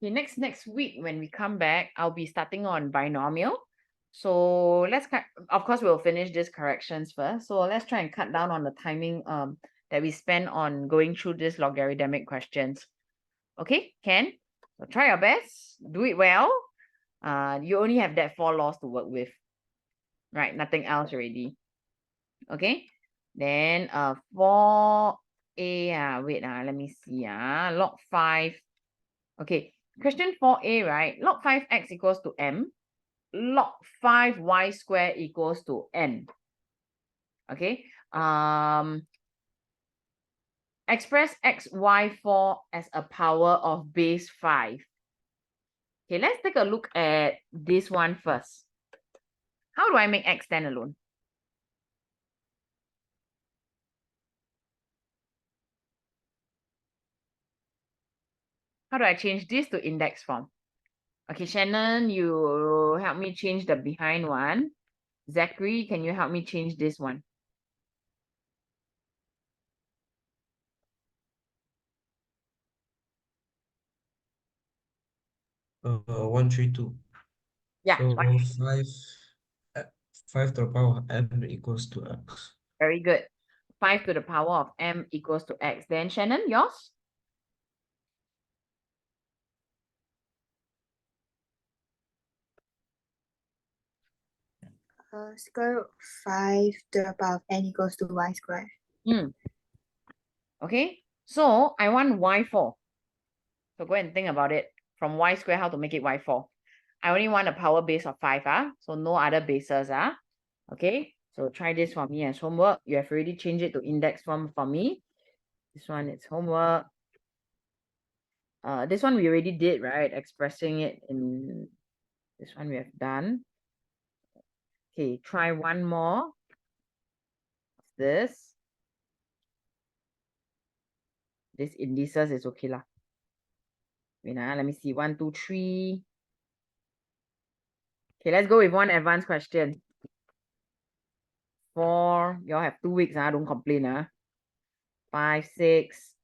Okay, next week when we come back, I'll be starting on binomial. So let's, of course, we'll finish these corrections first. So let's try and cut down on the timing that we spend on going through these logarithmic questions. Okay, Ken? So try your best, do it well. You only have that 4 laws to work with, right? Nothing else already. Okay, then 4A, wait, let me see, log 5. Okay, question 4A, right? Log 5x equals to m. Log 5y squared equals to n. Okay, Express xy4 as a power of base 5. Okay, let's take a look at this one first. How do I make x stand alone? How do I change this to index form? Okay, Shannon, you help me change the behind one. Zachary, can you help me change this one? Uh, 132. Yeah, So fine. 5 to the power of m equals to x. Very good. 5 to the power of m equals to x. Then Shannon, yours? Square root 5 to the power of n equals to y squared. Okay, so I want y4. So go and think about it. From y squared, how to make it y4? I only want a power base of 5, so no other bases. Okay, so try this for me as homework. You have already changed it to index form for me. This one is homework. This one we already did, right? Expressing it in this one we have done. Okay, try one more of this. This indices is okay lah. Wait, let me see. 1, 2, 3. Okay, let's go with one advanced question. 4, you all have 2 weeks, don't complain. 5, 6,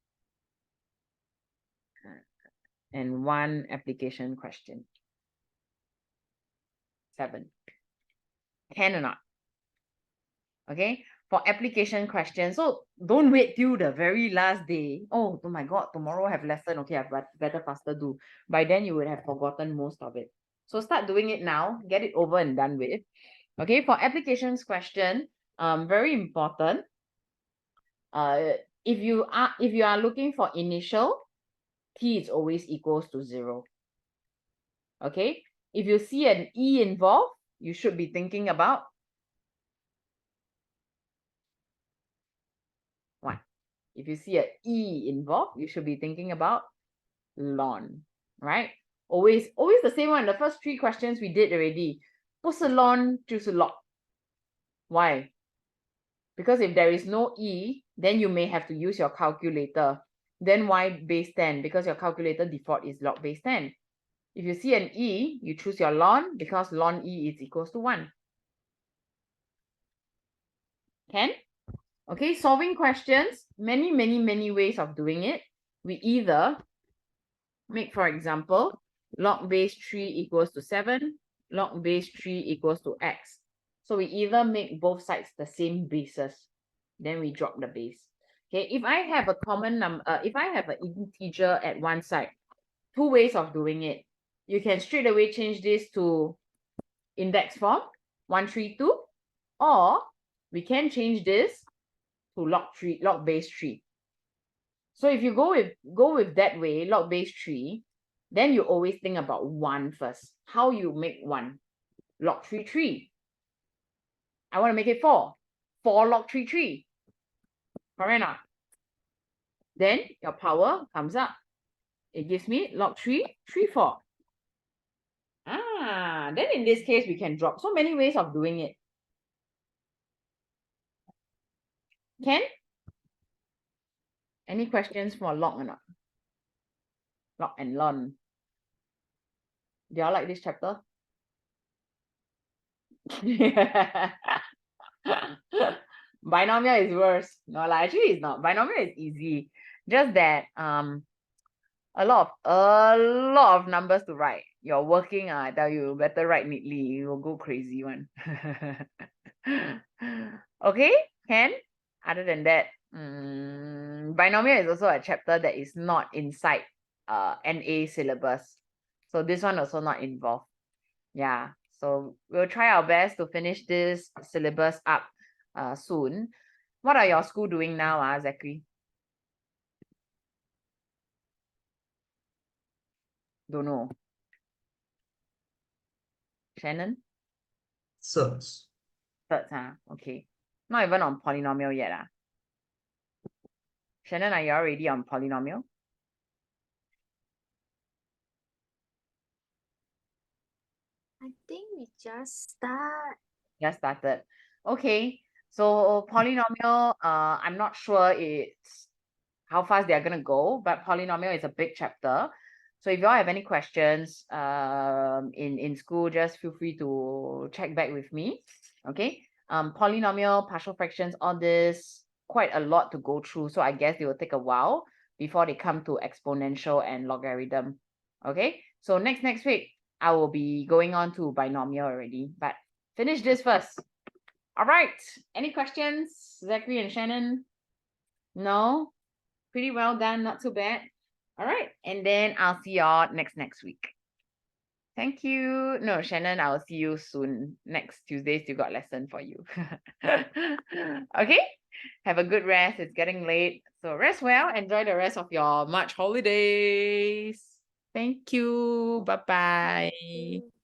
and 1 application question. 7. Can or not? Okay, for application questions, so don't wait till the very last day. Oh my God, tomorrow I have lesson. Okay, I better faster do. By then you would have forgotten most of it. So start doing it now, get it over and done with. Okay, for applications question, very important. If you are looking for initial, t is always equals to 0. Okay, if you see an e involved, you should be thinking about 1. If you see an e involved, you should be thinking about ln, right? Always the same one. The first 3 questions we did already. 不是 ln 就是 log. Why? Because if there is no e, then you may have to use your calculator. Then why base 10? Because your calculator default is log base 10. If you see an e, you choose your ln because ln e is equals to 1. Can? Okay, solving questions, many ways of doing it. We either make, for example, log base 3 equals to 7, log base 3 equals to x. So we either make both sides the same bases, then we drop the base. Okay, if I have a common number, if I have an integer at one side, 2 ways of doing it. You can straight away change this to index form, 132, or we can change this to log base 3. So if you go with that way, log base 3, then you always think about 1 first. How you make 1? Log 3. I want to make it 4. 4 log 3. Correct or not? Then your power comes up. It gives me log 3, 4. Then in this case, we can drop. So many ways of doing it. Can? Any questions for log or not? Log and ln. Do y'all like this chapter? Binomial is worse. No, actually it's not. Binomial is easy. Just that a lot of numbers to write. You're working, I tell you, better write neatly. You will go crazy one. Okay, can? Other than that, binomial is also a chapter that is not inside NA syllabus. So this one also not involved. Yeah, so we'll try our best to finish this syllabus up soon. What are your school doing now, Zachary? Don't know. Shannon? Thirds. Thirds, okay. Not even on polynomial yet. Shannon, are you already on polynomial? I think we just start. Just started. Okay. So polynomial, I'm not sure it's how fast they're gonna go, but polynomial is a big chapter. So if you all have any questions in school, just feel free to check back with me. Okay. Polynomial, partial fractions, all this, quite a lot to go through. So I guess it will take a while before they come to exponential and logarithm. Okay. So next week, I will be going on to binomial already, but finish this first. All right. Any questions, Zachary and Shannon? No? Pretty well done. Not too bad. All right. And then I'll see y'all next week. Thank you. No, Shannon, I'll see you soon. Next Tuesday, still got lesson for you. Okay. Have a good rest. It's getting late. So rest well. Enjoy the rest of your March holidays. Thank you. Bye-bye.